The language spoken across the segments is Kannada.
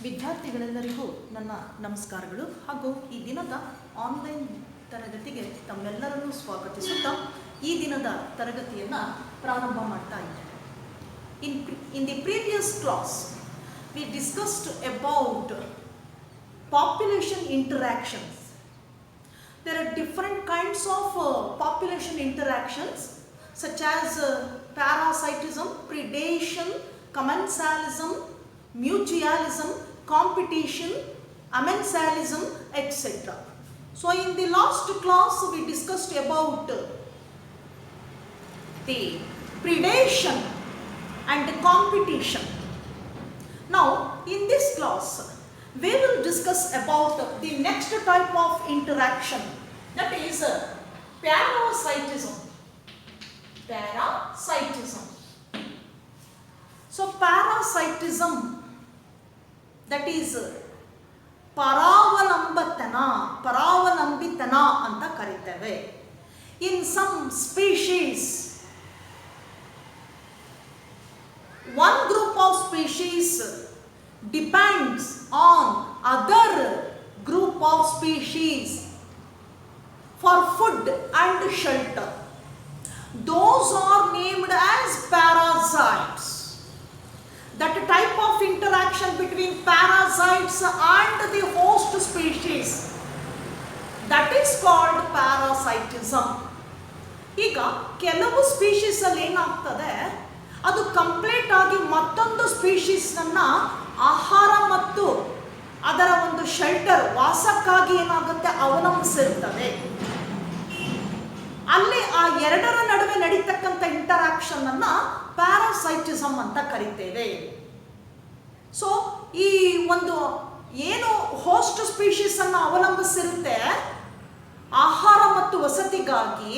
ವಿದ್ಯಾರ್ಥಿಗಳೆಲ್ಲರಿಗೂ ನನ್ನ ನಮಸ್ಕಾರಗಳು ಹಾಗೂ ಈ ದಿನದ ಆನ್ಲೈನ್ ತರಗತಿಗೆ ತಮ್ಮೆಲ್ಲರನ್ನೂ ಸ್ವಾಗತಿಸುತ್ತಾ ಈ ದಿನದ ತರಗತಿಯನ್ನು ಪ್ರಾರಂಭ ಮಾಡ್ತಾ ಇದ್ದೇನೆ. In the previous class we discussed about population interactions. There are different kinds of population interactions such as parasitism, predation, commensalism, mutualism, competition, amensalism, etc. So in the last class we discussed about the predation and competition. Now in this class we will discuss about the next type of interaction, that is parasitism. Parasitism. So parasitism, that is ಪರಾವಲಂಬಿತನ ಅಂತ ಕರೀತೇವೆ. In some species, one group of species depends on other group of species for food and shelter. Those are named as parasites. That type of interaction between parasites and the host species, that is called parasitism. ಈಗ ಕೆಲವು ಸ್ಪೀಶೀಸ್ ಅಲ್ಲಿ ಏನಾಗ್ತದೆ, ಅದು ಕಂಪ್ಲೀಟ್ ಆಗಿ ಮತ್ತೊಂದು ಸ್ಪೀಶೀಸ್ನನ್ನ ಆಹಾರ ಮತ್ತು ಅದರ ಒಂದು ಶೆಲ್ಟರ್ ವಾಸಕ್ಕಾಗಿ ಏನಾಗುತ್ತೆ ಅವಲಂಬಿಸಿರ್ತದೆ. ಅಲ್ಲಿ ಆ ಎರಡರ ನಡುವೆ ನಡೀತಕ್ಕಂಥ ಇಂಟರಾಕ್ಷನ್ ಅನ್ನ ಪ್ಯಾರಾಸೈಟಿಸಮ್ ಅಂತ ಕರಿತೇವೆ. ಸೊ ಈ ಒಂದು ಏನು ಹೋಸ್ಟ್ ಸ್ಪೀಶೀಸ್ ಅನ್ನ ಅವಲಂಬಿಸಿರುತ್ತೆ ಆಹಾರ ಮತ್ತು ವಸತಿಗಾಗಿ,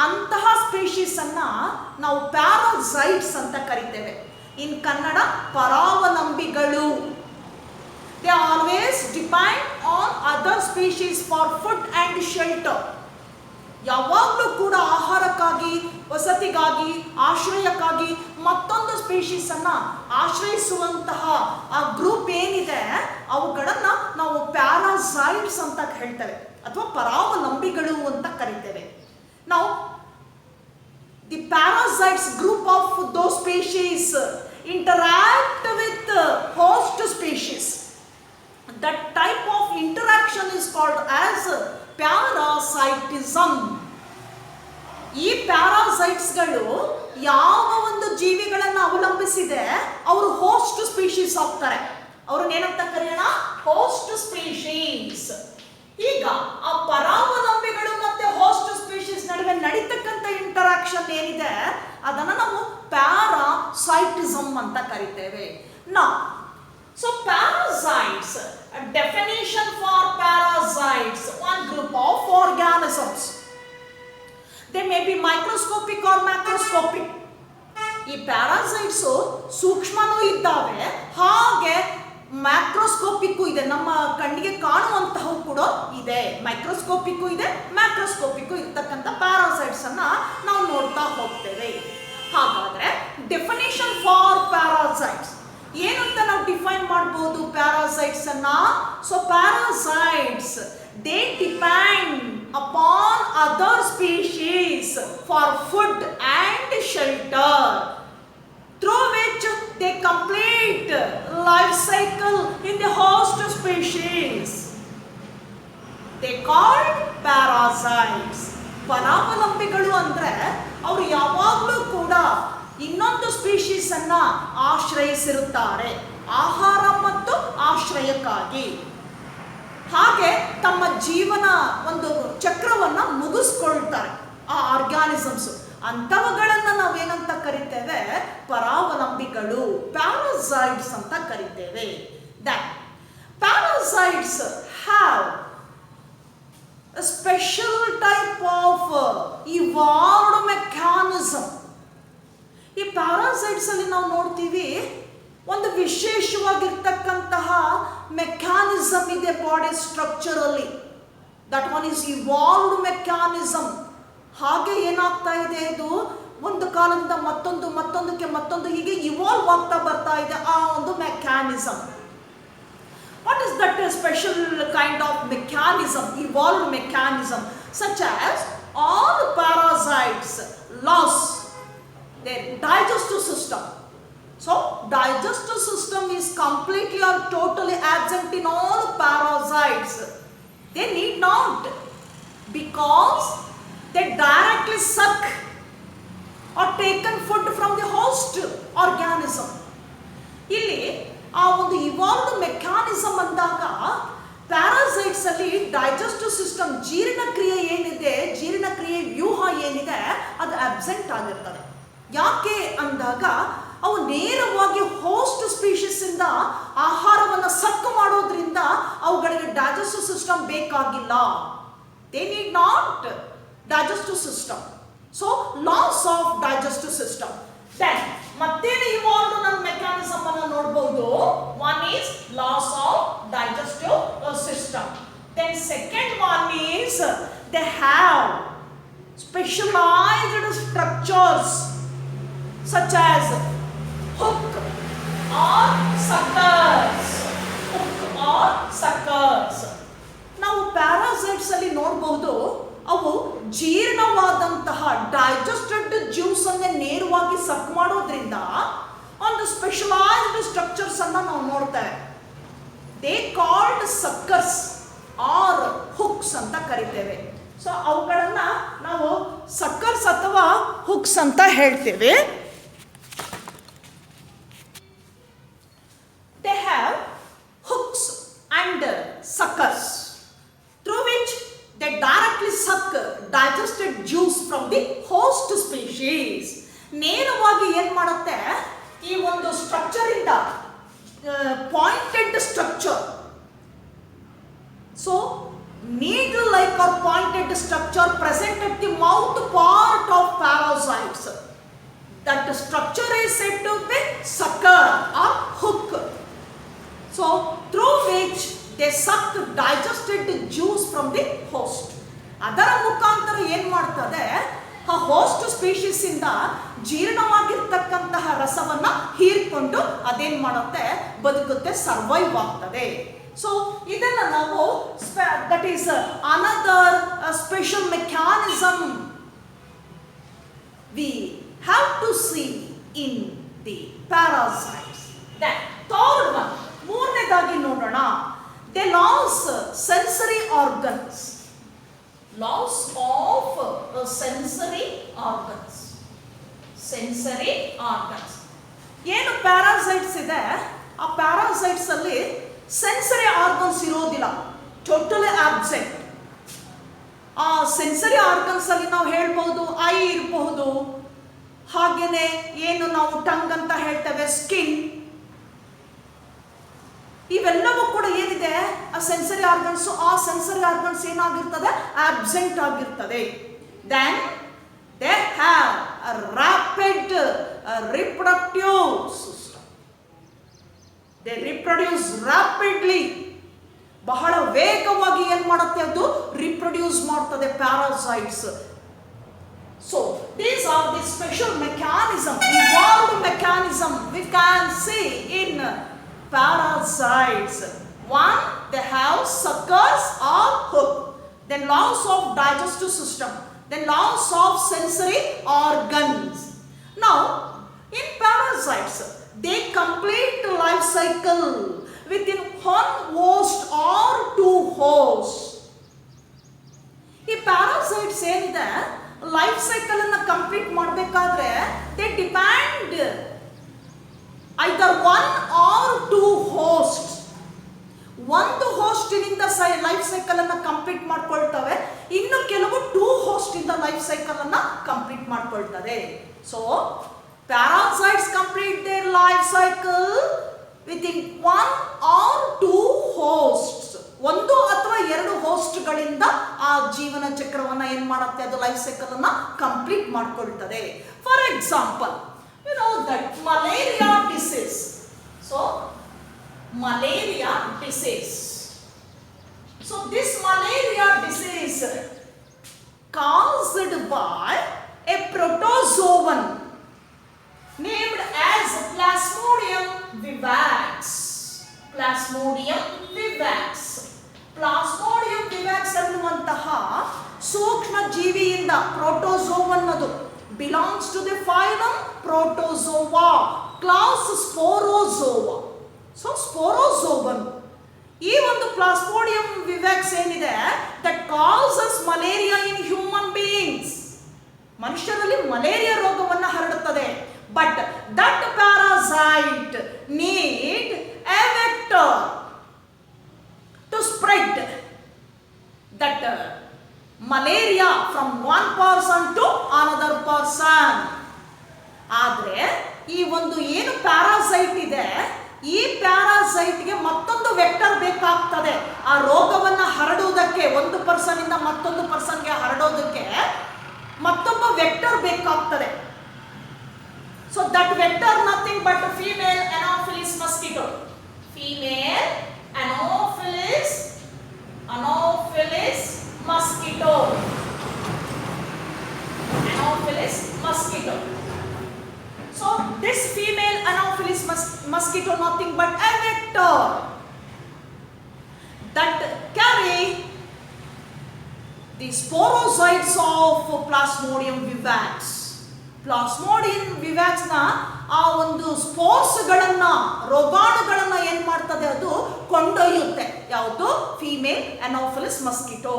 ಅಂತಹ ಸ್ಪೀಶೀಸ್ ಅನ್ನ ನಾವು ಪ್ಯಾರಾಸೈಟ್ಸ್ ಅಂತ ಕರಿತೇವೆ. ಇನ್ ಕನ್ನಡ ಪರಾವಲಂಬಿಗಳು. They always depend on other species for food and shelter. ಯಾವಾಗಲೂ ಕೂಡ ಆಹಾರಕ್ಕಾಗಿ, ವಸತಿಗಾಗಿ, ಆಶ್ರಯಕ್ಕಾಗಿ ಮತ್ತೊಂದು ಸ್ಪೀಶೀಸ್ ಅನ್ನ ಆಶ್ರಯಿಸುವಂತಹ ಆ ಗ್ರೂಪ್ ಏನಿದೆ ಅವುಗಳನ್ನ ನಾವು ಪ್ಯಾರಾಸೈಟ್ಸ್ ಅಂತ ಹೇಳ್ತೇವೆ ಅಥವಾ ಪರಾವಲಂಬಿಗಳು ಅಂತ ಕರಿತೇವೆ. ನಾವು the parasites group of those species interact with host species. That type of interaction is called as parasitism. ಈ ಪ್ಯಾರಾಸೈಟ್ಸ್ಗಳು ಯಾವ ಒಂದು ಜೀವಿಗಳನ್ನು ಅವಲಂಬಿಸಿದೆ ಅವರು ಹೋಸ್ಟ್ ಸ್ಪೀಶೀಸ್ ಆಗ್ತಾರೆ. ಅವ್ರನ್ನ ಏನಂತ ಕರೆಯೋಣ? Host species. ಈಗ ಆ ಪರಾವಲಂಬಿಗಳು ಮತ್ತೆ ಹೋಸ್ಟ್ ಸ್ಪೀಶೀಸ್ ನಡುವೆ ನಡೀತಕ್ಕಂಥ ಇಂಟರಾಕ್ಷನ್ ಏನಿದೆ ಅದನ್ನು ನಾವು ಪ್ಯಾರಾಸೈಟಿಸಮ್ ಅಂತ ಕರಿತೇವೆ. So parasites, a definition for parasites, one group of organisms. They may be microscopic or macroscopic. ಈ ಪ್ಯಾರಾಸೈಟ್ಸ್ ಸೂಕ್ಷ್ಮನೂ ಇದ್ದಾವೆ, ಹಾಗೆ ಮ್ಯಾಕ್ರೋಸ್ಕೋಪಿಕ್ಕು ಇದೆ. ನಮ್ಮ ಕಣ್ಣಿಗೆ ಕಾಣುವಂತಹವು ಕೂಡ ಇದೆ. ಮೈಕ್ರೋಸ್ಕೋಪಿಕ್ಕು ಇದೆ, ಮ್ಯಾಕ್ರೋಸ್ಕೋಪಿಕ್ಕು ಇರ್ತಕ್ಕಂಥ ಪ್ಯಾರಾಸೈಟ್ಸ್ ಅನ್ನ ನಾವು ನೋಡ್ತಾ ಹೋಗ್ತೇವೆ. ಹಾಗಾದ್ರೆ ಡೆಫಿನೇಷನ್ ಫಾರ್ ಪ್ಯಾರಾಸೈಟ್ಸ್ ಏನು ಅಂತ ನಾವು ಡಿಫೈನ್ ಮಾಡಬಹುದು ಪ್ಯಾರಾಸೈಟ್ಸ್ ಅನ್ನ. So parasites they depend upon other species for food and shelter, through which they complete life cycle in the host species. They called parasites. ಪರಾವಲಂಬಿಗಳು ಅಂದ್ರೆ ಅವರು ಯಾವಾಗಲೂ ಕೂಡ ಇನ್ನೊಂದು ಸ್ಪೀಶೀಸ್ ಅನ್ನ ಆಶ್ರಯಿಸಿರುತ್ತಾರೆ ಆಹಾರ ಮತ್ತು ಆಶ್ರಯಕ್ಕಾಗಿ. ಹಾಗೆ ತಮ್ಮ ಜೀವನ ಒಂದು ಚಕ್ರವನ್ನ ಮುಗಿಸ್ಕೊಳ್ತಾರೆ ಆ ಆರ್ಗ್ಯಾನಿಸಮ್ಸ್. ಅಂಥವುಗಳನ್ನ ನಾವೇನಂತ ಕರಿತೇವೆ? ಪರಾವಲಂಬಿಗಳು, ಪ್ಯಾರಾಸೈಟ್ಸ್ ಅಂತ ಕರಿತೇವೆ. That parasites have a special type of evolved mechanism. ಈ ಪ್ಯಾರಾಸೈಟ್ಸ್ ಅಲ್ಲಿ ನಾವು ನೋಡ್ತೀವಿ ಒಂದು ವಿಶೇಷವಾಗಿರ್ತಕ್ಕಂತಹ ಮೆಕ್ಯಾನಿಸಮ್ ಇದೆ ಬಾಡಿ ಸ್ಟ್ರಕ್ಚರ್ ಅಲ್ಲಿ. That one is evolved mechanism. ಹಾಗೆ ಏನಾಗ್ತಾ ಇದೆ, ಇದು ಒಂದು ಕಾಲದಿಂದ ಮತ್ತೊಂದಕ್ಕೆ ಮತ್ತೊಂದು ಹೀಗೆ ಇವಾಲ್ವ್ ಆಗ್ತಾ ಬರ್ತಾ ಇದೆ ಆ ಒಂದು mechanism. What is that special kind of mechanism, evolved mechanism, such as all parasites lost their digestive system. So digestive system is completely or totally absent in all parasites. They need not, because they directly suck or taken food from the host organism. ಇಲ್ಲಿ ಆ ಒಂದು ಇವಾಲ್ವ್ಡ್ ಮೆಕ್ಯಾನಿಸಮ್ ಅಂದಾಗ ಪ್ಯಾರಾಸೈಟ್ಸ್ ಅಲ್ಲಿ ಡೈಜೆಸ್ಟಿವ್ ಸಿಸ್ಟಮ್, ಜೀರ್ಣಕ್ರಿಯೆ ಏನಿದೆ, ಜೀರ್ಣಕ್ರಿಯೆ ವ್ಯೂಹ ಏನಿದೆ, ಅದು ಅಬ್ಸೆಂಟ್ ಆಗಿರ್ತದೆ. ಯಾಕೆ ಅಂದಾಗ ಅವು ನೇರವಾಗಿ ಹೋಸ್ಟ್ ಸ್ಪೀಷೀಸ್ ಇಂದ ಆಹಾರವನ್ನು ಸಕ್ ಮಾಡೋದ್ರಿಂದ ಅವುಗಳಿಗೆ ಡೈಜೆಸ್ಟಿವ್ ಸಿಸ್ಟಮ್ ಬೇಕಾಗಿಲ್ಲ. They need not digestive system. So loss of digestive system. Then ಮತ್ತೇನು ಇವಾಲ್ವ್ಡ್ ನಮ್ಮ ಮೆಕ್ಯಾನಿಸಮ್ ಅನ್ನು ನೋಡಬಹುದು. One is loss of digestive system. Then second one is they have specialised structures such as hook or suckers. Hook or suckers. ನಾವು ಪ್ಯಾರಾಸೈಟ್ಸ್ ಅಲ್ಲಿ ನೋಡಬಹುದು, ಅವು ಜೀರ್ಣವಾದಂತಹ ಡೈಜೆಸ್ಟೆಡ್ ಜ್ಯೂಸ್ ಅನ್ನು ನೇರವಾಗಿ ಸಕ್ ಮಾಡೋದ್ರಿಂದ ಒಂದು ಸ್ಪೆಷಲೈಸ್ಡ್ ಸ್ಟ್ರಕ್ಚರ್ಸ್ ಅನ್ನ ನಾವು ನೋಡ್ತೇವೆ. They called suckers or hooks ಅಂತ ಕರಿತೇವೆ. ಸೊ ಅವುಗಳನ್ನ ನಾವು ಸಕ್ಕರ್ಸ್ ಅಥವಾ ಹುಕ್ಸ್ ಅಂತ ಹೇಳ್ತೇವೆ. They have hooks and suckers through which they directly suck digested juice from the host species. ನೇರವಾಗಿ ಏನು ಮಾಡುತ್ತೆ, ಈ ಒಂದು ಸ್ಟ್ರಕ್ಚರ್ ಇಂದ pointed structure, so needle like or pointed structure present at the mouth part of parasites. That structure is said to be sucker or hook. So through which they suck digested juice from the host. ಅದರ ಮುಖಾಂತರ ಏನು ಮಾಡ್ತದೆ, ಆ ಹೋಸ್ಟ್ ಸ್ಪೀಷೀಸ್ ಇಂದ ಜೀರ್ಣವಾಗಿರ್ತಕ್ಕಂತಹ ರಸವನ್ನ ಹೀರ್ಕೊಂಡು ಅದೇನು ಮಾಡುತ್ತೆ, ಬದುಕುತ್ತೆ, ಸರ್ವೈವ್ ಆಗ್ತದೆ. ಸೊ ಇದನ್ನ ನಾವು that is another special mechanism we have to see in the parasites. Then third one, ಮೂರನೇದಾಗಿ ನೋಡೋಣ, they loss sensory organs. Loss of sensory organs. Sensory organs ಏನು ಪ್ಯಾರಾಸೈಟ್ಸ್ ಇದೆ, ಆ ಪ್ಯಾರಾಸೈಟ್ಸ್ ಅಲ್ಲಿ ಸೆನ್ಸರಿ ಆರ್ಗನ್ಸ್ ಇರೋದಿಲ್ಲ, ಟೋಟಲಿ ಆಬ್ಸೆಂಟ್. ಆ ಸೆನ್ಸರಿ ಆರ್ಗನ್ಸ್ ಅಲ್ಲಿ ನಾವು ಹೇಳ್ಬಹುದು ಐ ಇರಬಹುದು, ಹಾಗೇನೆ ಏನು ನಾವು ಟಂಗ್ ಅಂತ ಹೇಳ್ತೇವೆ, ಸ್ಕಿನ್, ಇವೆಲ್ಲವೂ ಕೂಡ ಏನಿದೆ ಆ ಸೆನ್ಸರಿ ಆರ್ಗನ್ಸ್, ಆ ಸೆನ್ಸರಿ ಆರ್ಗನ್ಸ್ ಏನಾಗಿರ್ತದೆ, ಆಬ್ಸೆಂಟ್ ಆಗಿರ್ತದೆ. Then they have a rapid reproductive system. They reproduce rapidly, ಬಹಳ ವೇಗವಾಗಿ ಏನು ಮಾಡುತ್ತೆ, ಅದು ರಿಪ್ರೊಡ್ಯೂಸ್ ಮಾಡ್ತದೆ parasites. So these are the special mechanism, evolved mechanism we can see in parasites. One, they have suckers or hook. Then loss of digestive system. Then loss of sensory organs. Now, in parasites, they complete the life cycle within one host or two hosts. ಈ ಪ್ಯಾರಾಸೈಟ್ಸ್ ಏನಿದೆ, ಲೈಫ್ ಸೈಕಲ್ ಅನ್ನು ಕಂಪ್ಲೀಟ್ ಮಾಡಬೇಕಾದ್ರೆ they depend either one or two host. ಒಂದು ಹೋಸ್ಟಿನಿಂದ ಲೈಫ್ ಸೈಕಲ್ ಅನ್ನು ಕಂಪ್ಲೀಟ್ ಮಾಡ್ಕೊಳ್ತವೆ, ಇನ್ನು ಕೆಲವು ಟೂ ಹೋಸ್ಟ್ ಇಂದ ಲೈಫ್ ಸೈಕಲ್ ಅನ್ನ ಕಂಪ್ಲೀಟ್ ಮಾಡ್ಕೊಳ್ತದೆ. So parasites complete their life cycle within one or two hosts. ಒಂದು ಅಥವಾ ಎರಡು ಹೋಸ್ಟ್ಗಳಿಂದ ಆ ಜೀವನ ಚಕ್ರವನ್ನ ಏನ್ ಮಾಡುತ್ತೆ, ಅದು ಲೈಫ್ ಸೈಕಲ್ ಅನ್ನ ಕಂಪ್ಲೀಟ್ ಮಾಡ್ಕೊಳ್ತದೆ. For example, you know that malaria disease. So malaria disease. So this malaria disease caused by a protozoan named as Plasmodium vivax. Plasmodium vivax. Plasmodium vivax ಅನ್ನುವಂತಹ ಸೂಕ್ಷ್ಮ ಜೀವಿಯಿಂದ ಪ್ರೋಟೋಜೋವನ್ ಅದು belongs to the phylum Protozoa, class Sporozoa. So sporozoan ಈ ಒಂದು ಪ್ಲಾಸ್ಮೋಡಿಯಂ ವಿವ್ಯಾಕ್ಸ್ ಏನಿದೆ that causes malaria in human beings, ಮನುಷ್ಯರಲ್ಲಿ ಮಲೇರಿಯಾ ರೋಗವನ್ನು ಹರಡುತ್ತದೆ. But that parasite need a vector to spread that malaria from one person to another person. ಆದರೆ ಈ ಒಂದು ಏನು ಪ್ಯಾರಾಸೈಟ್ ಇದೆ, ಈ ಪ್ಯಾರಾಸೈಟ್ಗೆ ಮತ್ತೊಂದು ವೆಕ್ಟರ್ ಬೇಕಾಗ್ತದೆ ಆ ರೋಗವನ್ನು ಹರಡುವುದಕ್ಕೆ, ಒಂದು ಪರ್ಸನ್ ಇಂದ ಮತ್ತೊಂದು ಪರ್ಸನ್ಗೆ ಹರಡೋದಕ್ಕೆ ಮತ್ತೊಬ್ಬ ವೆಕ್ಟರ್ ಬೇಕಾಗ್ತದೆ. So that vector nothing but female Anopheles mosquito. Female Anopheles mosquito. Anopheles mosquito. So this female Anopheles mosquito nothing but a vector that carry the sporozoites of Plasmodium vivax. Plasmodium vivax na ಆ ಒಂದು ಸ್ಪೋರ್ಸ್ಗಳನ್ನ, ರೋಗಾಣುಗಳನ್ನ ಏನ್ ಮಾಡ್ತದೆ, ಅದು ಕೊಂಡೊಯ್ಯುತ್ತೆ. ಯಾವುದು? Female Anopheles mosquito.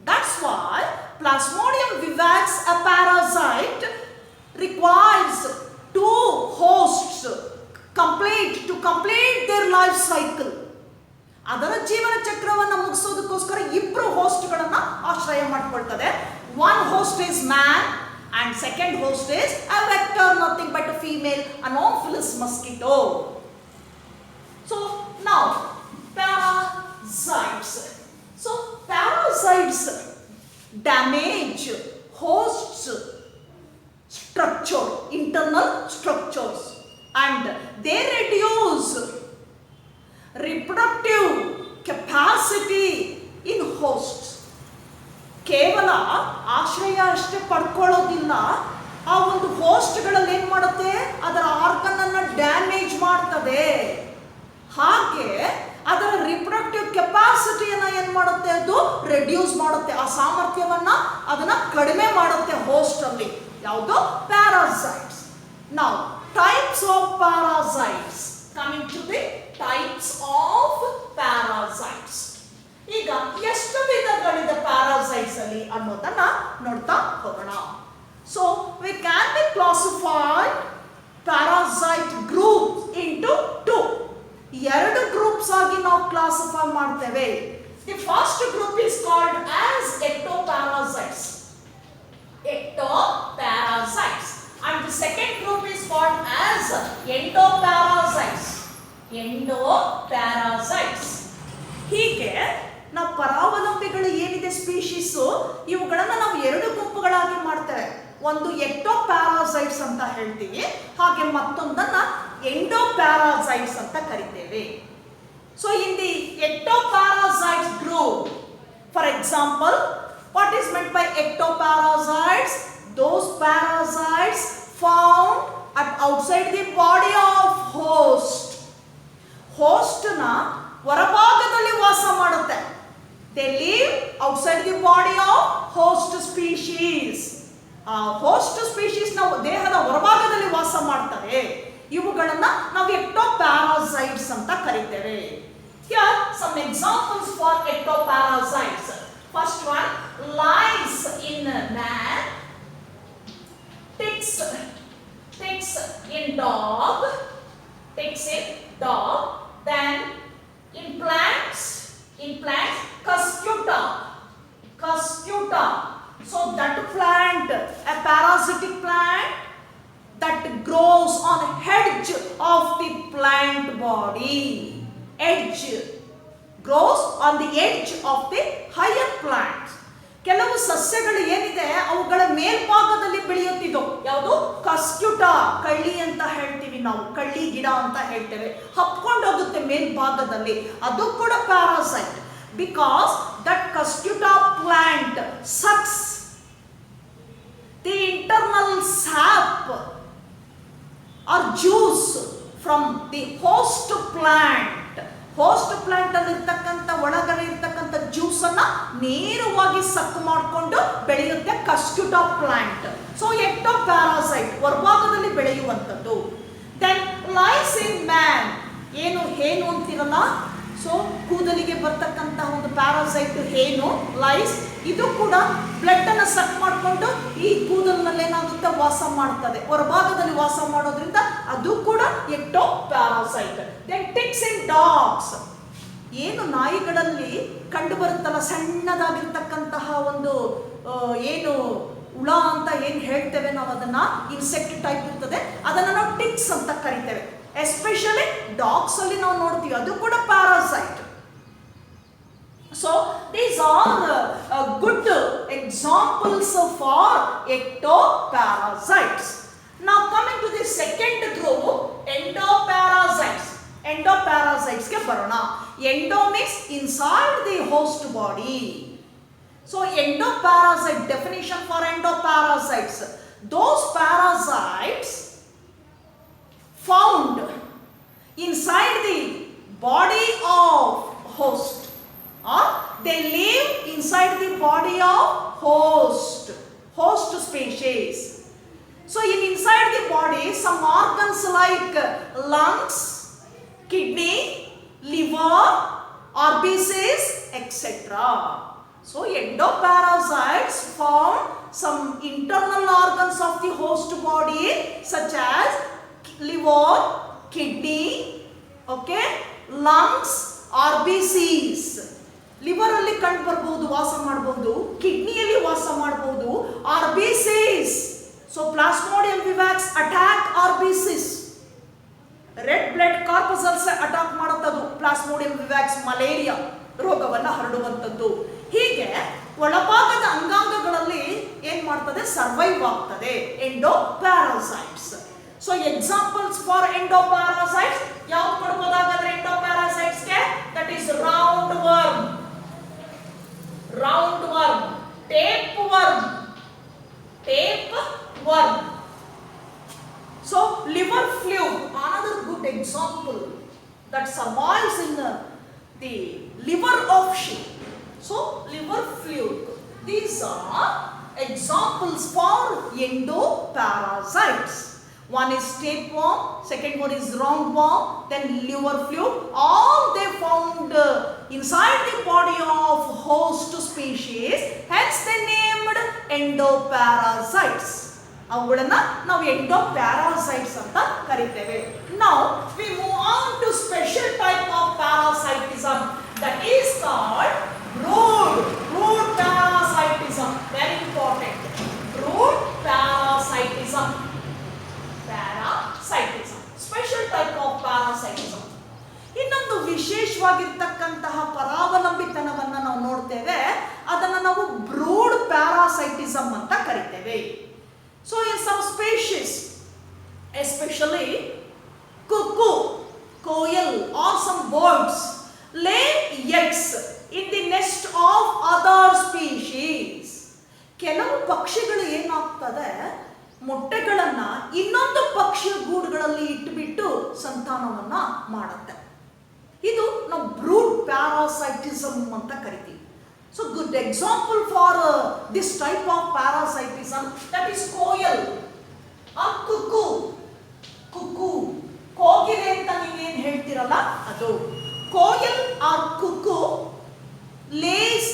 That's why Plasmodium vivax a parasite requires 2 hosts to complete their life cycle. ಅದರ ಜೀವನ ಚಕ್ರವನ್ನು ಮುಗಿಸೋದಕ್ಕೋಸ್ಕರ 2 ಹೋಸ್ಟ್ಗಳನ್ನ ಆಶ್ರಯ ಮಾಡಿಕೊಳ್ತದೆ. One host is man and second host is a vector nothing but a female Anopheles mosquito. So now parasites. So parasites damage hosts structure, internal structures, and they reduce reproductive capacity in hosts. ಕೇವಲ ಆಶ್ರಯ ಅಷ್ಟೇ ಪಡ್ಕೊಳ್ಳೋದಿಲ್ಲ, ಆ ಒಂದು ಹೋಸ್ಟ್ಗಳಲ್ಲಿ ಏನು ಮಾಡುತ್ತೆ, ಅದರ ಆರ್ಗನ್ ಅನ್ನು ಡ್ಯಾಮೇಜ್ ಮಾಡ್ತದೆ. ಹಾಗೆ ಅದರ ರಿಪ್ರೊಡಕ್ಟಿವ್ ಕೆಪಾಸಿಟಿಯನ್ನು ಏನು ಮಾಡುತ್ತೆ, ಅದು ರೆಡ್ಯೂಸ್ ಮಾಡುತ್ತೆ. ಆ ಸಾಮರ್ಥ್ಯವನ್ನ ಅದನ್ನ ಕಡಿಮೆ ಮಾಡುತ್ತೆ ಹೋಸ್ಟ್ ಅಲ್ಲಿ. ಯಾವುದು? Parasites. Now types of parasites. Coming to the types of parasites. ಈಗ ಎಷ್ಟು ವಿಧಗಳಿದೆ ಪ್ಯಾರಾಸೈಟ್ಸ್ ಅಲ್ಲಿ ಅನ್ನೋದನ್ನ ನೋಡ್ತಾ ಹೋಗೋಣ. So we can be classified parasite group into 2. 2 groups ಆಗಿ ನಾವು ಕ್ಲಾಸಿಫೈ ಮಾಡ್ತೇವೆ. The first group is called as ectoparasites. Ectoparasites. And the second group is called as endoparasites. Endoparasites. ಹೀಗೆ ನಾವು ಪರಾವಲಂಬಿಗಳು ಏನಿದೆ ಸ್ಪೀಶೀಸು, ಇವುಗಳನ್ನು ನಾವು 2 ಗುಂಪುಗಳಾಗಿ ಮಾಡ್ತೇವೆ. ಒಂದು ಎಕ್ಟೋಪ್ಯಾರಾಸೈಟ್ಸ್ ಅಂತ ಹೇಳ್ತೀವಿ, ಹಾಗೆ ಮತ್ತೊಂದನ್ನ ಎಂಡೋಪ್ಯಾರಾಸೈಟ್ಸ್ ಅಂತ ಕರಿತೇವೆ. So in the ectoparasites group, for example, what is meant by ectoparasites? Those parasites found at outside the body of host. host na ಹೊರಭಾಗದಲ್ಲಿ ವಾಸ ಮಾಡುತ್ತೆ. They live outside the body of host species. ಆ ಹೋಸ್ಟ್ ಸ್ಪೀಶೀಸ್ ನಾವು ದೇಹದ ಹೊರಭಾಗದಲ್ಲಿ ವಾಸ ಮಾಡ್ತವೆ. ಇವುಗಳನ್ನ ನಾವು ectoparasites ಅಂತ ಕರೀತೇವೆ. Here some examples for ectoparasites. First one, lice in man, ticks in dog, then in plants, cuscuta. So that plant, a parasitic plant that grows on edge of the plant body. Edge grows on the edge of the higher plants. ಕೆಲವು ಸಸ್ಯಗಳು ಏನಿದೆ ಅವುಗಳ ಮೇಲ್ಭಾಗದಲ್ಲಿ ಬೆಳೆಯುತ್ತಿದ್ದು. ಯಾವುದು? ಕಸ್ಕ್ಯೂಟ, ಕಳ್ಳಿ ಅಂತ ಹೇಳ್ತೀವಿ ನಾವು, ಕಳ್ಳಿ ಗಿಡ ಅಂತ ಹೇಳ್ತೇವೆ. ಹಪ್ಕೊಂಡು ಹೋಗುತ್ತೆ ಮೇಲ್ಭಾಗದಲ್ಲಿ, ಅದು ಕೂಡ parasite. Because that Cuscuta plant sucks the internal sap or juice from the host plant. Host plant ಅಲ್ಲಿ ಇರ್ತಕ್ಕಂಥ ಒಳಗಡೆ ಇರ್ತಕ್ಕಂಥ ಜ್ಯೂಸ್ ಅನ್ನ ನೇರವಾಗಿ ಸಕ್ ಮಾಡಿಕೊಂಡು ಬೆಳೆಯುತ್ತೆ ಕಸ್ಕ್ಯೂಟಾ ಪ್ಲಾಂಟ್. ಸೊ ಎಕ್ಟೋ ಪ್ಯಾರಾಸೈಟ್ ಹೊರಭಾಗದಲ್ಲಿ ಬೆಳೆಯುವಂಥದ್ದು. ದೆನ್ ಲೈಸ್ ಇನ್ ಮ್ಯಾನ್, ಏನು ಹೇನು ಅಂತಿರಲ್ಲ, ಸೊ ಕೂದಲಿಗೆ ಬರ್ತಕ್ಕಂತಹ ಒಂದು ಪ್ಯಾರಾಸೈಟ್ ಹೇನು ಲೈಸ್, ಇದು ಕೂಡ ಬ್ಲಡ್ ಅನ್ನು ಸಕ್ ಮಾಡಿಕೊಂಡು ಈ ಕೂದಲಿನಲ್ಲಿ ಏನಾಗುತ್ತೆ ವಾಸ ಮಾಡ್ತದೆ, ಹೊರಭಾಗದಲ್ಲಿ ವಾಸ ಮಾಡೋದ್ರಿಂದ ಅದು ಕೂಡ ಎಕ್ಟೋ ಪ್ಯಾರಾಸೈಟ್. ದೆನ್ ಟಿಕ್ಸ್ ಇನ್ ಡಾಗ್ಸ್, ಏನು ನಾಯಿಗಳಲ್ಲಿ ಕಂಡು ಬರುತ್ತಲ್ಲ ಸಣ್ಣದಾಗಿರ್ತಕ್ಕಂತಹ ಒಂದು ಏನು ಹುಳ ಅಂತ ಏನು ಹೇಳ್ತೇವೆ ನಾವು, ಅದನ್ನ ಇನ್ಸೆಕ್ಟ್ ಟೈಪ್ ಇರ್ತದೆ, ಅದನ್ನ ನಾವು ಟಿಕ್ಸ್ ಅಂತ ಕರಿತೇವೆ. ಎಸ್ಪೆಷಲಿ ಡಾಗ್ಸ್ ಅಲ್ಲಿ ನಾವು ನೋಡ್ತೀವಿ, ಅದು ಕೂಡ parasite. So these are good examples for ectoparasites. Now coming to the second group, endoparasites. Endoparasites ಗೆ ಬರೋಣ. Endo means inside the host body. So endoparasite, definition for endoparasites: those parasites found inside the body of host, or they live inside the body of host species. So inside the body some organs like lungs, kidney, liver, RBCs, etc. So endoparasites found some internal organs of the host body such as liver, kidney, okay, lungs, RBCs. Liver ಅಲ್ಲಿ ಕಂಡು ಬರಬಹುದು, ವಾಸ ಮಾಡಬಹುದು, ಕಿಡ್ನಿಯಲ್ಲಿ ವಾಸ ಮಾಡಬಹುದು, RBCs. So plasmodium vivax attack RBCs. Red blood corpuscles attack ಮಾಡುತ್ತದು ಪ್ಲಾಸ್ಮೋಡಿಯಂ ವಿವಾಕ್ಸ್, ಮಲೇರಿಯಾ ರೋಗವನ್ನು ಹರಡುವಂಥದ್ದು. ಹೀಗೆ ಒಳಭಾಗದ ಅಂಗಾಂಗಗಳಲ್ಲಿ ಏನ್ ಮಾಡ್ತದೆ, ಸರ್ವೈವ್ ಆಗ್ತದೆ endoparasites. So examples for endoparasites ಯಾವ್ದು ಕೊಡ್ಬೋದಾಗಾದ್ರೆ ಎಂಡೋಪ್ಯಾರಾಸೈಟ್ಸ್ ಗೆ, that is round worm, tape worm. So liver fluke, another good example that survives in the liver of sheep. So liver fluke, these are examples for endoparasites. One is tapeworm, second one is roundworm, then liver fluke. All they found inside the body of host species, hence they named endoparasites. ಅವುಗಳನ್ನ ನಾವು ಎಂಡೋಪ್ಯಾರಾಸೈಟ್ಸ್ ಅಂತ ಕರಿತೇವೆ. Now we move on to special type of parasitism, that is called brood parasitism. Very important, brood parasitism. Special type of parasitism. ಇನ್ನೊಂದು ವಿಶೇಷವಾಗಿರ್ತಕ್ಕಂತಹ ಪರಾವಲಂಬಿತನವನ್ನ ನಾವು ನೋಡ್ತೇವೆ, ಅದನ್ನ ನಾವು ಬ್ರೂಡ್ ಪ್ಯಾರಾಸೈಟಿಸಮ್ ಅಂತ ಕರಿತೇವೆ. So in some species, especially cuckoo, koel, or some birds lay eggs in the nest of other species. ಕೆಲವು ಪಕ್ಷಿಗಳು ಏನಾಗ್ತದೆ, ಮೊಟ್ಟೆಗಳನ್ನ ಇನ್ನೊಂದು ಪಕ್ಷಿಯ ಗೂಡುಗಳಲ್ಲಿ ಇಟ್ಟುಬಿಟ್ಟು ಸಂತಾನವನ್ನ ಮಾಡುತ್ತೆ. ಇದು ನಾವು ಬ್ರೂಡ್ ಪ್ಯಾರಾಸೈಟಿಸಮ್ ಅಂತ ಕರಿತೀವಿ. So good example for this type of parasitism, that is koel or cuckoo. ಕೋಗಿಲೆ ಅಂತ ನೀವೇನು ಹೇಳ್ತಿರಲ್ಲ ಅದು. koel or cuckoo lays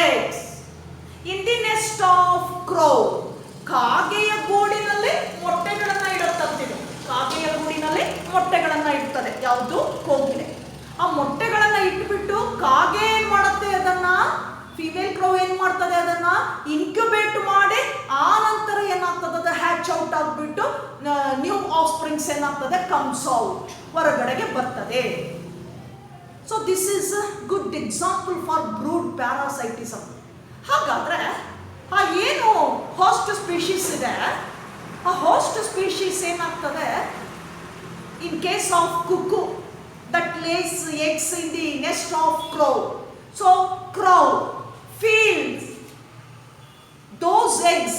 eggs in the nest of crow. ಕಾಗೆಯ ಗೂಡಿನಲ್ಲಿ ಮೊಟ್ಟೆಗಳನ್ನ ಇಡುತ್ತದೆ. ಕಾಗೆಯ ಗೂಡಿನಲ್ಲಿ ಮೊಟ್ಟೆಗಳನ್ನ ಇಡ್ತದೆ ಯಾವುದು, ಕೋಗಿಲೆ. ಆ ಮೊಟ್ಟೆಗಳನ್ನ ಇಟ್ಬಿಟ್ಟು ಕಾಗೆ ಏನ್ ಮಾಡುತ್ತೆ, ಅದನ್ನ ಫಿಮೇಲ್ ಕ್ರೋ ಏನ್ ಮಾಡ್ತದೆ, ಅದನ್ನ ಇನ್ಕ್ಯುಬೇಟ್ ಮಾಡಿ ಆ ನಂತರ ಏನಾಗ್ತದೆ, ಅದು ಹ್ಯಾಚ್ ಔಟ್ ಆಗ್ಬಿಟ್ಟು ನ್ಯೂ ಆಫ್ ಸ್ಪ್ರಿಂಗ್ಸ್ ಏನಾಗ್ತದೆ, ಕಮ್ಸ್ ಔಟ್, ಹೊರಗಡೆಗೆ ಬರ್ತದೆ. So this is a good example for brood parasitism. ಹಾಗಾದ್ರೆ ಆ ಏನು ಹೋಸ್ಟ್ ಸ್ಪೀಶೀಸ್ ಇದೆ, ಆ ಹೋಸ್ಟ್ ಸ್ಪೀಶೀಸ್ ಏನಾಗ್ತದೆ, ಇನ್ case of cook that lays eggs in the nest of crow. So crow feeds those eggs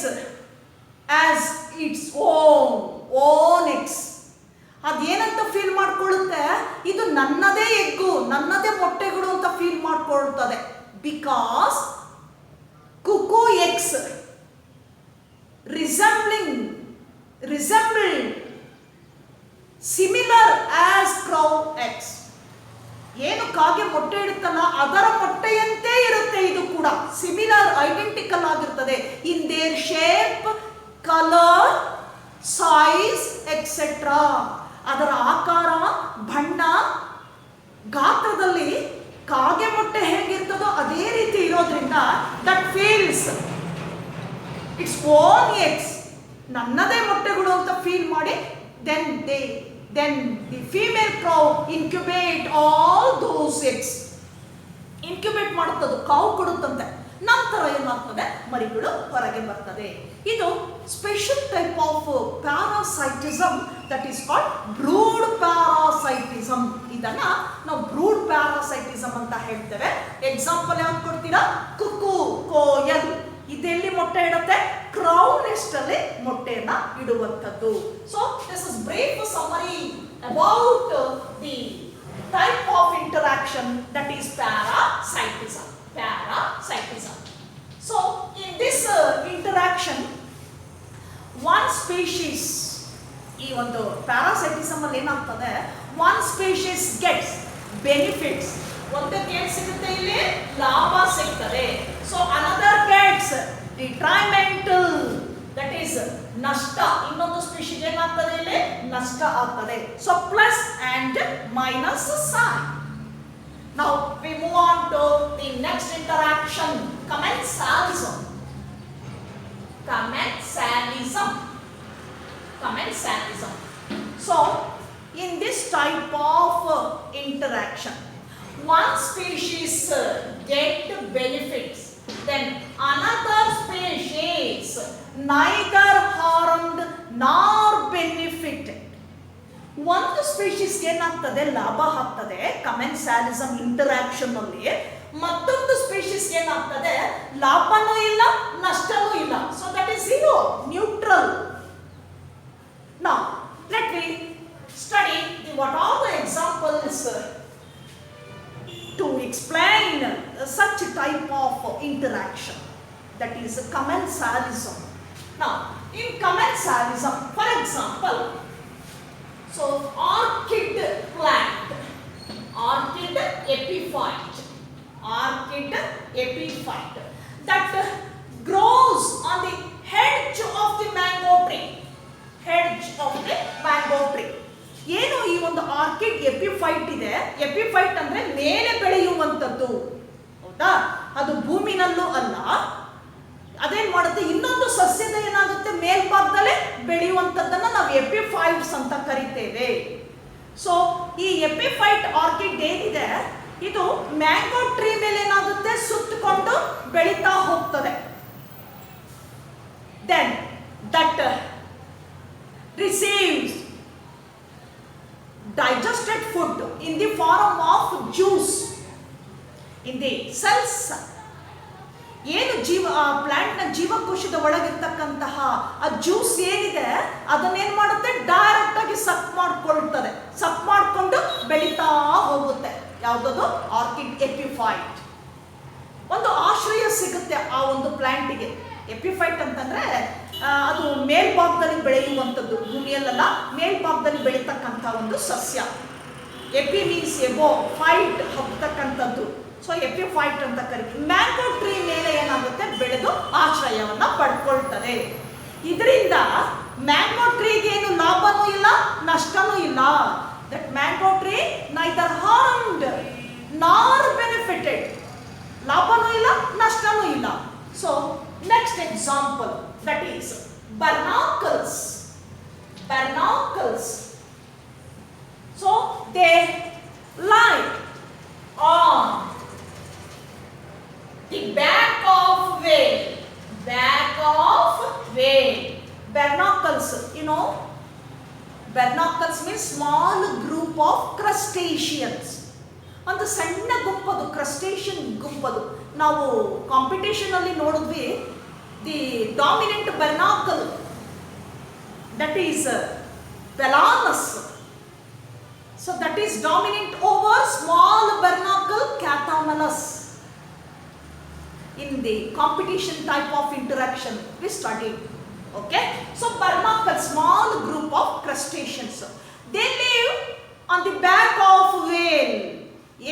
as its own eggs. ಅದೇನಂತ ಫೀಲ್ ಮಾಡ್ಕೊಳ್ಳುತ್ತೆ, ಇದು ನನ್ನದೇ ಎಗ್ಗು, ನನ್ನದೇ ಮೊಟ್ಟೆಗಳು ಅಂತ ಫೀಲ್ ಮಾಡ್ಕೊಳ್ತದೆ. Because cuckoo eggs resemble similar as crow eggs. ಏನು ಕಾಗೆ ಮೊಟ್ಟೆ ಇಡುತ್ತಲ್ಲ ಅದರ ಮೊಟ್ಟೆಯಂತೆ ಇರುತ್ತೆ ಇದು ಕೂಡ. ಸಿಮಿಲರ್, ಐಡೆಂಟಿಕಲ್ ಆಗಿರ್ತದೆ in their shape, colour, size etcetera. ಅದರ ಆಕಾರ, ಬಣ್ಣ, ಗಾತ್ರದಲ್ಲಿ ಕಾಗೆ ಮೊಟ್ಟೆ ಹೇಗಿರ್ತದೋ ಅದೇ ರೀತಿ ಇರೋದ್ರಿಂದ that feels its own eggs, ನನ್ನದೇ ಮೊಟ್ಟೆಗಳು ಅಂತ ಫೀಲ್ ಮಾಡಿ then the female crow incubate all those eggs. Incubate ಮಾಡುತ್ತದು, ಕಾವು ಕೊಡುತ್ತಂತೆ. ನಂತರ ಏನಾಗ್ತದೆ, ಮರಿಗಳು ಹೊರಗೆ ಬರ್ತದೆ. ಇದು special type of parasitism, that is called brood parasitism. ಇದನ್ನ ನಾವು ಬ್ರೂಡ್ ಪ್ಯಾರಾಸೈಟಿಸಮ್ ಅಂತ ಹೇಳ್ತೇವೆ. ಎಕ್ಸಾಂಪಲ್ ಯಾವ್ದು ಕೊಡ್ತೀರಾ? ಕುಕು, ಕೋಯಲ್. ಇದೆಲ್ಲಿ ಮೊಟ್ಟೆ ಇಡುತ್ತೆ? ಕ್ರೌ ನೆಸ್ಟ್ ಅಲ್ಲಿ ಮೊಟ್ಟೆಯನ್ನ ಇಡುವಂಥದ್ದು. So this is brief summary about the type of interaction that is parasitism. So in this interaction, one species, ಈ ಒಂದು ಪ್ಯಾರಾಸೈಟಿಸಮ್ ಅಲ್ಲಿ ಏನಾಗ್ತದೆ, one species gets benefits. ಒಂದಕ್ಕೆ ಏನು ಸಿಗುತ್ತೆ? ಇಲ್ಲಿ ಲಾಭ ಸಿಗ್ತದೆ. So another gets detrimental, that is ನಷ್ಟ. ಇನ್ನೊಂದು ಸ್ಪೀಶೀಸ್ ಏನಾಗ್ತದೆ? ಇಲ್ಲಿ ನಷ್ಟ ಆಗ್ತದೆ. So plus and minus sign. Now we move on to the next interaction, commensalism. So in this type of interaction, one species get benefits, then another species neither harmed nor benefited. ಒಂದು ಸ್ಪೀಶೀಸ್ ಏನಾಗ್ತದೆ? ಲಾಭ ಆಗ್ತದೆ ಕಮೆನ್ಸಾಲಿಸಮ್ ಇಂಟರಾಕ್ಷನ್ ಅಲ್ಲಿ. ಮತ್ತೊಂದು ಸ್ಪೀಶೀಸ್ ಏನಾಗ್ತದೆ? ಲಾಭನೂ ಇಲ್ಲ, ನಷ್ಟನೂ ಇಲ್ಲ. So that is zero, neutral. Now let me study what are the examples to explain such type of interaction, that is commensalism. Now in commensalism, for example, so orchid plant, orchid epiphyte that grows on the hedge of the mango tree. ಏನು ಈ ಒಂದು ಆರ್ಕಿಡ್ ಎಪಿಫೈಟ್ ಇದೆ? ಎಪಿಫೈಟ್ ಅಂದ್ರೆ ಮೇಲೆ ಬೆಳೆಯುವಂಥದ್ದು, ಹೌದಾ? ಅದು ಭೂಮಿನಲ್ಲೂ ಅಲ್ಲ. ಅದೇನ್ ಮಾಡುತ್ತೆ? ಇನ್ನೊಂದು ಸಸ್ಯದ ಏನಾಗುತ್ತೆ? ಮೇಲ್ಭಾಗದಲ್ಲೇ ಬೆಳೆಯುವಂಥದ್ದನ್ನ ನಾವು ಎಪಿಫೈಟ್ಸ್ ಅಂತ ಕರಿತೇವೆ. ಸೊ ಈ ಎಪಿಫೈಟ್ ಆರ್ಕಿಡ್ ಏನಿದೆ, ಇದು ಮ್ಯಾಂಗೋ ಟ್ರೀ ಮೇಲೆ ಏನಾಗುತ್ತೆ? ಸುತ್ತಕೊಂಡು ಬೆಳೀತಾ ಹೋಗ್ತದೆ. Then that receives digested food in the form of juice in the cells. ಏನು ಪ್ಲಾಂಟ್ ನ ಜೀವಕೋಶದ ಒಳಗಿರ್ತಕ್ಕಂತಹ ಆ ಜ್ಯೂಸ್ ಏನಿದೆ ಅದನ್ನೇನ್ ಮಾಡುತ್ತೆ? ಡೈರೆಕ್ಟ್ ಆಗಿ ಸಕ್ ಮಾಡ್ಕೊಳ್ತದೆ. ಸಕ್ ಮಾಡ್ಕೊಂಡು ಬೆಳೀತಾ ಹೋಗುತ್ತೆ. ಯಾವುದದು? Orchid epiphyte. ಒಂದು ಆಶ್ರಯ ಸಿಗುತ್ತೆ ಆ ಒಂದು ಪ್ಲಾಂಟಿಗೆ. ಎಪಿಫೈಟ್ ಅಂತಂದ್ರೆ ಅದು ಮೇಲ್ಭಾಗದಲ್ಲಿ ಬೆಳೆಯುವಂಥದ್ದು, ಭೂಮಿಯಲ್ಲ ಮೇಲ್ಭಾಗದಲ್ಲಿ ಬೆಳೀತಕ್ಕಂಥ ಒಂದು ಸಸ್ಯ. ಎಪಿ ಮೀನ್ಸ್ ಎಬೋ, ಫೈಟ್ ಹಬ್ಬತಕ್ಕಂಥದ್ದು. ಸೊ ಎಪಿಫೈಟ್ ಅಂತ ಕರಿತೀವಿ. ಮ್ಯಾಂಗೋ ಟ್ರೀ ಮೇಲೆ ಏನಾಗುತ್ತೆ? ಬೆಳೆದು ಆಶ್ರಯವನ್ನ ಪಡ್ಕೊಳ್ತದೆ. ಇದರಿಂದ ಮ್ಯಾಂಗೋ ಟ್ರೀಗೆ ಏನು ಲಾಭನೂ ಇಲ್ಲ, ನಷ್ಟನೂ ಇಲ್ಲ. That mango tree neither harmed ನಾರ್ ಬೆನಿಫಿಟೆಡ್. ಲಾಭನೂ ಇಲ್ಲ, ನಷ್ಟನೂ ಇಲ್ಲ. So next example, that is barnacles. So they lie on the back of whale. Barnacles, you know, barnacles means small group of crustaceans. ಒಂದು ಸಣ್ಣ ಗುಂಪದು, ಕ್ರಸ್ಟೇಷಿಯನ್ ಗುಂಪದು. ನಾವು ಕಾಂಪಿಟೇಷನ್ ಅಲ್ಲಿ ನೋಡಿದ್ವಿ, the dominant barnacle, that is Balanus. So that is dominant over small barnacle Cathamalus. In the competition type of interaction we studied. Okay, so barnacle, small group of crustaceans, they live on the back of whale.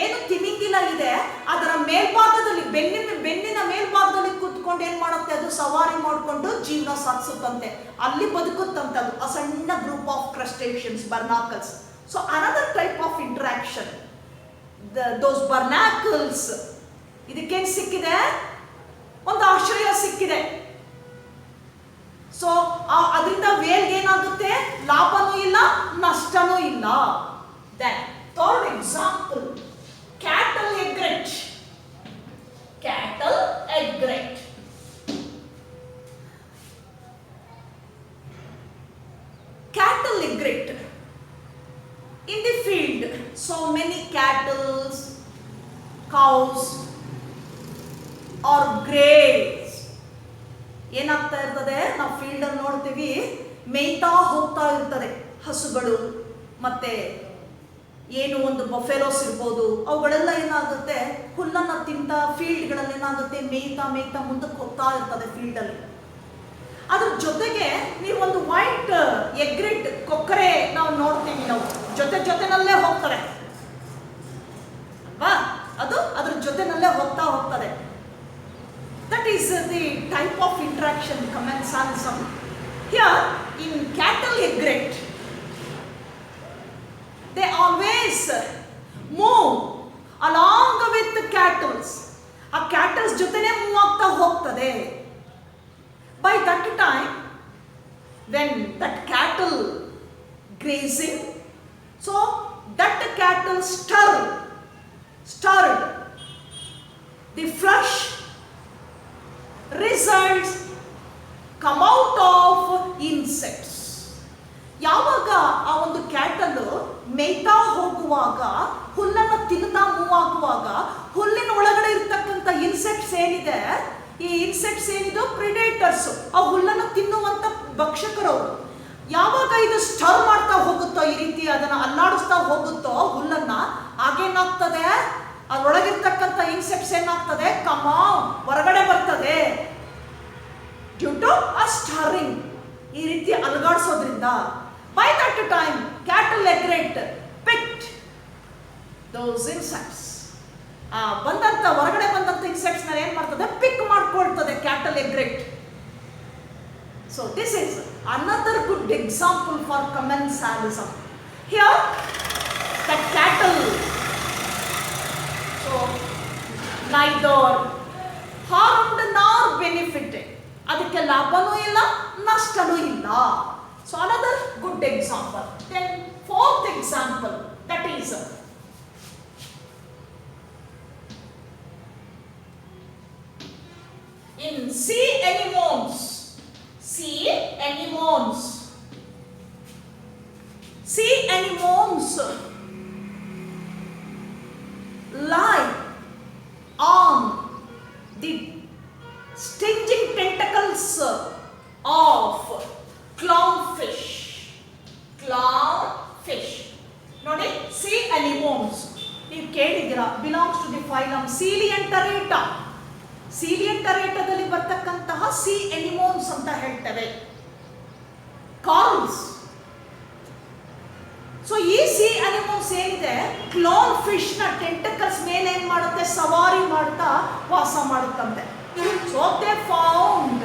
ಏನು ತಿಮಿಂಗಿಲ ಇದೆ ಅದರ ಮೇಲ್ಭಾಗದಲ್ಲಿ ಬೆನ್ನಿನ ಮೇಲ್ಭಾಗದಲ್ಲಿ ಕೂತ್ಕೊಂಡು ಏನ್ ಮಾಡುತ್ತೆ, ಅದು ಸವಾರಿ ಮಾಡಿಕೊಂಡು ಜೀವನ ಸಾಗಿಸುತ್ತಂತೆ, ಅಲ್ಲಿ ಬದುಕುತ್ತಂತೆ ಅದು. ಆ ಸಣ್ಣ group of crustaceans, barnacles. So another type of interaction, those barnacles, ಇದಕ್ಕೇನು ಸಿಕ್ಕಿದೆ, ಒಂದು ಆಶ್ರಯ ಸಿಕ್ಕಿದೆ. ಸೊ ಅದರಿಂದ ವೇಲ್ಗೆ ಏನಾಗುತ್ತೆ, ಲಾಭನೂ ಇಲ್ಲ ನಷ್ಟನೂ ಇಲ್ಲ. Then third example, cattle egret. Cattle egret. Cattle egret. In the field, so many cattle, cows or graze. ಏನಾಗ್ತಾ ಇರ್ತದೆ, ನಾವು ಫೀಲ್ಡ್ ಅಲ್ಲಿ ನೋಡ್ತೀವಿ, ಮೇಯ್ತಾ ಹೋಗ್ತಾ ಇರ್ತದೆ ಹಸುಗಳು, ಮತ್ತೆ ಏನು ಒಂದು ಬಫೆಲೋಸ್ ಇರ್ಬೋದು, ಅವುಗಳೆಲ್ಲ ಏನಾಗುತ್ತೆ, ಹುಲ್ಲನ್ನು ತಿಂತ ಫೀಲ್ಡ್ಗಳಲ್ಲಿ ಏನಾಗುತ್ತೆ, ಮೇಯ್ತಾ ಮುಂದಕ್ಕೆ ಹೋಗ್ತಾ ಇರ್ತದೆ ಫೀಲ್ಡಲ್ಲಿ. ಅದ್ರ ಜೊತೆಗೆ ನೀವು ಒಂದು ವೈಟ್ ಎಗ್ರೆಟ್ ಕೊಕ್ಕರೆ ನಾವು ನೋಡ್ತೀವಿ, ನಾವು ಜೊತೆನಲ್ಲೇ ಹೋಗ್ತಾರೆ ಅಲ್ವಾ, ಅದು ಅದ್ರ ಜೊತೆನಲ್ಲೇ ಹೋಗ್ತದೆ. That is the type of interaction commensalism. Here in cattle egret, they always move along with the cattle. ಆ ಕ್ಯಾಟಲ್ಸ್ ಜೊತೆನೇ ಮೂವ್ ಆಗ್ತಾ ಹೋಗ್ತದೆ. By that time, when that cattle grazing, so that cattle stirred, the flesh results come out of insects. ಯಾವಾಗ ಆ ಒಂದು ಕ್ಯಾಟಲ್ ಮೇಯ್ತಾ ಹೋಗುವಾಗ, ಹುಲ್ಲನ್ನು ತಿನ್ನುತ್ತಾ ಮೂವ್ ಆಗುವಾಗ, ಹುಲ್ಲಿನ ಒಳಗಡೆ ಇರ್ತಕ್ಕಂಥ ಇನ್ಸೆಕ್ಟ್ಸ್ ಏನಿದೆ, ಈ ಇನ್ಸೆಕ್ಟ್ಸ್ ಏನಿದೆ ಪ್ರಿಡೇಟರ್ಸ್, ಆ ಹುಲ್ಲನ್ನು ತಿನ್ನುವಂತ ಭಕ್ಷಕರು, ಯಾವಾಗ ಇದು ಸ್ಟರ್ ಮಾಡ್ತಾ ಹೋಗುತ್ತೋ, ಈ ರೀತಿ ಅದನ್ನ ಅಲ್ಲಾಡಿಸ್ತಾ ಹೋಗುತ್ತೋ ಹುಲ್ಲನ್ನ, ಆಗೇನಾಗ್ತದೆ, ಅದರೊಳಗಿರ್ತಕ್ಕಂಥ ಇನ್ಸೆಕ್ಟ್ಸ್ ಏನಾಗ್ತದೆ, ಹೊರಗಡೆ ಬರ್ತದೆ. ಡ್ಯೂ ಟು ಆ ಸ್ಟರಿಂಗ್, ಈ ರೀತಿ ಅಲುಗಾಡಿಸೋದ್ರಿಂದ. By that time, cattle egret picked those insects. ಹೊರಗಡೆ ಬಂದಂತ ಇನ್ಸೆಕ್ಟ್ಸ್ ನ ಏನ್ ಮಾಡ್ತದೆ, ಪಿಕ್ ಮಾಡ್ಕೊಳ್ತದೆ cattle egret. So this is another good example for commensalism. Here the cattle, so neither harmed nor benefited, ಅದಕ್ಕೆ ಲಾಭನೂ ಇಲ್ಲ ನಷ್ಟನೂ ಇಲ್ಲ. So another good example. Then fourth example, that is in sea anemones. Sea anemones lie on the stinging tentacles of clownfish. ನೋಡಿ, sea anemones ನೀವು ಕೇಳಿದ್ದೀರಾ, belongs to the phylum Coelenterata. Coelenterataದಲ್ಲಿ ಬರ್ತಕ್ಕಂತಹ sea anemones ಅಂತ ಹೇಳ್ತೇವೆ. corals. ಸೊ ಈ sea anemones ಏನಿದೆ, ಕ್ಲೋನ್ ಫಿಶ್ ನ ಟೆಂಟಕಲ್ಸ್ ಮೇಲೆ ಏನ್ ಮಾಡುತ್ತೆ, ಸವಾರಿ ಮಾಡ್ತಾ ವಾಸ ಮಾಡುತ್ತಂತೆ. So they found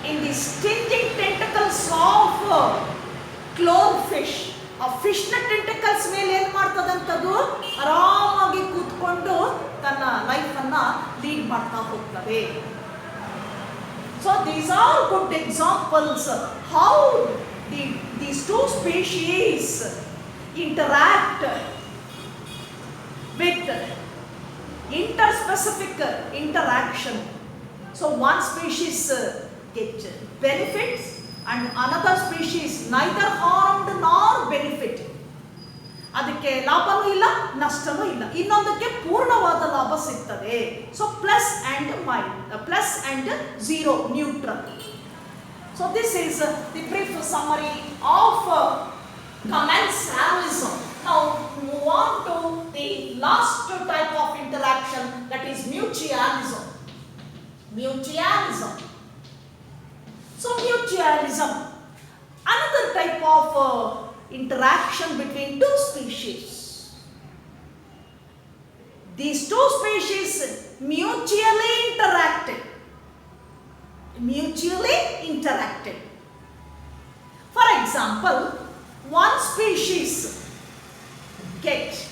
in the stinging tentacles of clownfish. ಆ ಫಿಶ್ ನ ಟೆಂಟಕಲ್ಸ್ ಮೇಲೆ ಏನ್ ಮಾಡ್ತದಂತದ್ದು, ಆರಾಮಾಗಿ ಕೂತ್ಕೊಂಡು ತನ್ನ ಲೈಫ್ ಅನ್ನ ಲೀಡ್ ಮಾಡ್ತಾ ಹೋಗ್ತದೆ. So these are good examples how these two species interact with interspecific interaction. So one species get benefits and another species neither harmed nor benefited. ಅದಕ್ಕೆ ಲಾಭನೂ ಇಲ್ಲ ನಷ್ಟನೂ ಇಲ್ಲ, ಇನ್ನೊಂದಕ್ಕೆ ಪೂರ್ಣವಾದ ಲಾಭ ಸಿಗ್ತದೆ. So plus and zero, neutral. So this is the brief summary of commensalism. Mutualism. So mutualism, another type of interaction between two species. These two species mutually interacted. For example, one species gets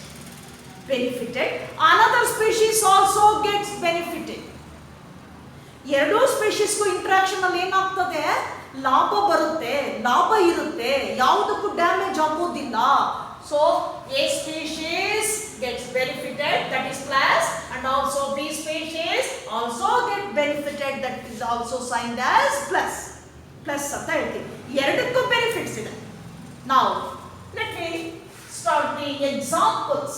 benefited, another species also gets benefited. ಎರಡು ಸ್ಪೀಶೀಸ್ಗೂ ಇಂಟ್ರಾಕ್ಷನ್ ಅಲ್ಲಿ ಏನಾಗ್ತದೆ, ಲಾಭ ಬರುತ್ತೆ, ಲಾಭ ಇರುತ್ತೆ, ಯಾವುದಕ್ಕೂ ಡ್ಯಾಮೇಜ್ ಆಗೋದಿಲ್ಲ. So A species gets benefited, that is plus, and also be species also get benefited, that is also signed as plus. Plus ಅಂತ ಹೇಳ್ತೀವಿ, ಎರಡಕ್ಕೂ ಬೆನಿಫಿಟ್ಸ್ ಇದೆ. ನಾವು let me start the examples,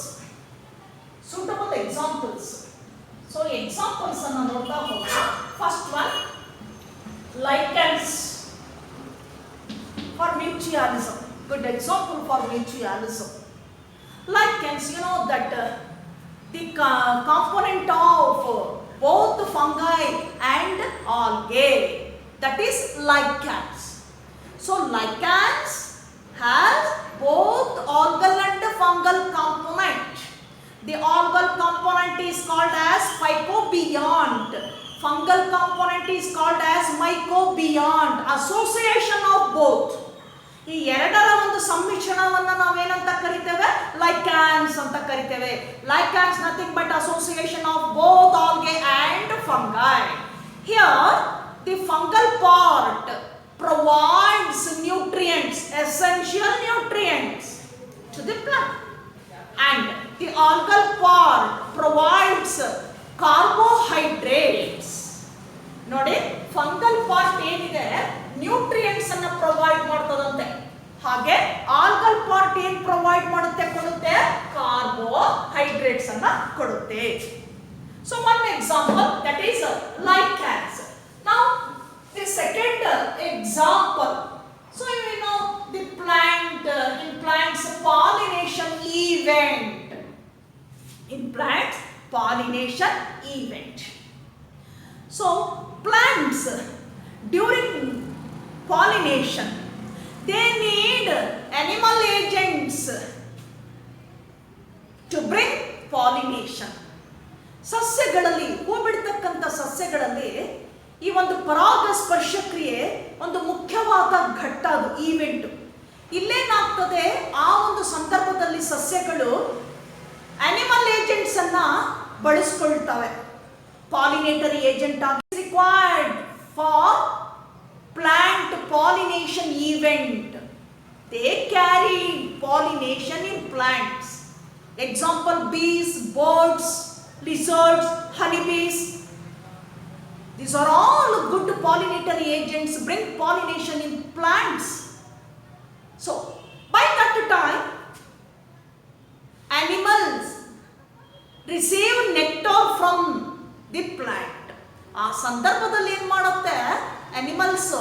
suitable examples. So examples ಅನ್ನು ನೋಡ್ತಾ ಹೋಗೋಣ. First one, lichens for mutualism. Good example for mutualism. Lichens, you know that the component of both fungi and algae, that is lichens. So lichens has both algal and fungal component. The algal component is called as phycobiont. Fungal component is called as mycobiont. Association of both. ಈ ಎರಡರ ಒಂದು ಸಮ್ಮಿಶ್ರಣವನ್ನು ನಾವೇನಂತ ಕರಿತೇವೆ, lichens ಅಂತ ಕರಿತೇವೆ. Lichens nothing but association of both algae and fungi. Here the fungal part provides nutrients, essential nutrients to the plant, and the algal part provides carbohydrates. ನೋಡಿ, ಫಂಗಲ್ ಪಾರ್ಟ್ ಏನಿದೆ ನ್ಯೂಟ್ರಿಯೆಂಟ್ಸ್ ಅನ್ನ ಪ್ರೊವೈಡ್ ಮಾಡ್ತದಂತೆ, ಹಾಗೆ ಆಲ್ಗಲ್ ಪಾರ್ಟ್ ಏನ್ ಪ್ರೊವೈಡ್ ಮಾಡುತ್ತೆ, ಕೊಡುತ್ತೆ, ಕಾರ್ಬೋಹೈಡ್ರೇಟ್ಸ್ ಅನ್ನ ಕೊಡುತ್ತೆ. So one example, that is lichens. Now the second example, so you know the plant, in plants pollination event, in plants pollination event. So plants during pollination they need animal agents to bring pollination. ಸಸ್ಯಗಳಲ್ಲಿ, ಹೂ ಬಿಡ್ತಕ್ಕಂಥ ಸಸ್ಯಗಳಲ್ಲಿ ಈ ಒಂದು ಪರಾಗಸ್ಪರ್ಶ ಕ್ರಿಯೆ ಒಂದು ಮುಖ್ಯವಾದ ಘಟ್ಟ, ಅದು ಈವೆಂಟ್. ಇಲ್ಲೇನಾಗ್ತದೆ, ಆ ಒಂದು ಸಂದರ್ಭದಲ್ಲಿ ಸಸ್ಯಗಳು ಅನಿಮಲ್ ಏಜೆಂಟ್ಸ್ ಅನ್ನ ಬಳಸ್ಕೊಳ್ತವೆ. ಪಾಲಿನೇಟರಿ ಏಜೆಂಟ್ ಆಗಿ required for plant pollination event. They carry pollination in plants. Example, bees, birds, lizards, honeybees. These are all good pollinatory agents, bring pollination in plants. So by that time animals receive nectar from the plant. ಆ ಸಂದರ್ಭದಲ್ಲಿ ಏನು ಮಾಡುತ್ತೆ, ಅನಿಮಲ್ಸ್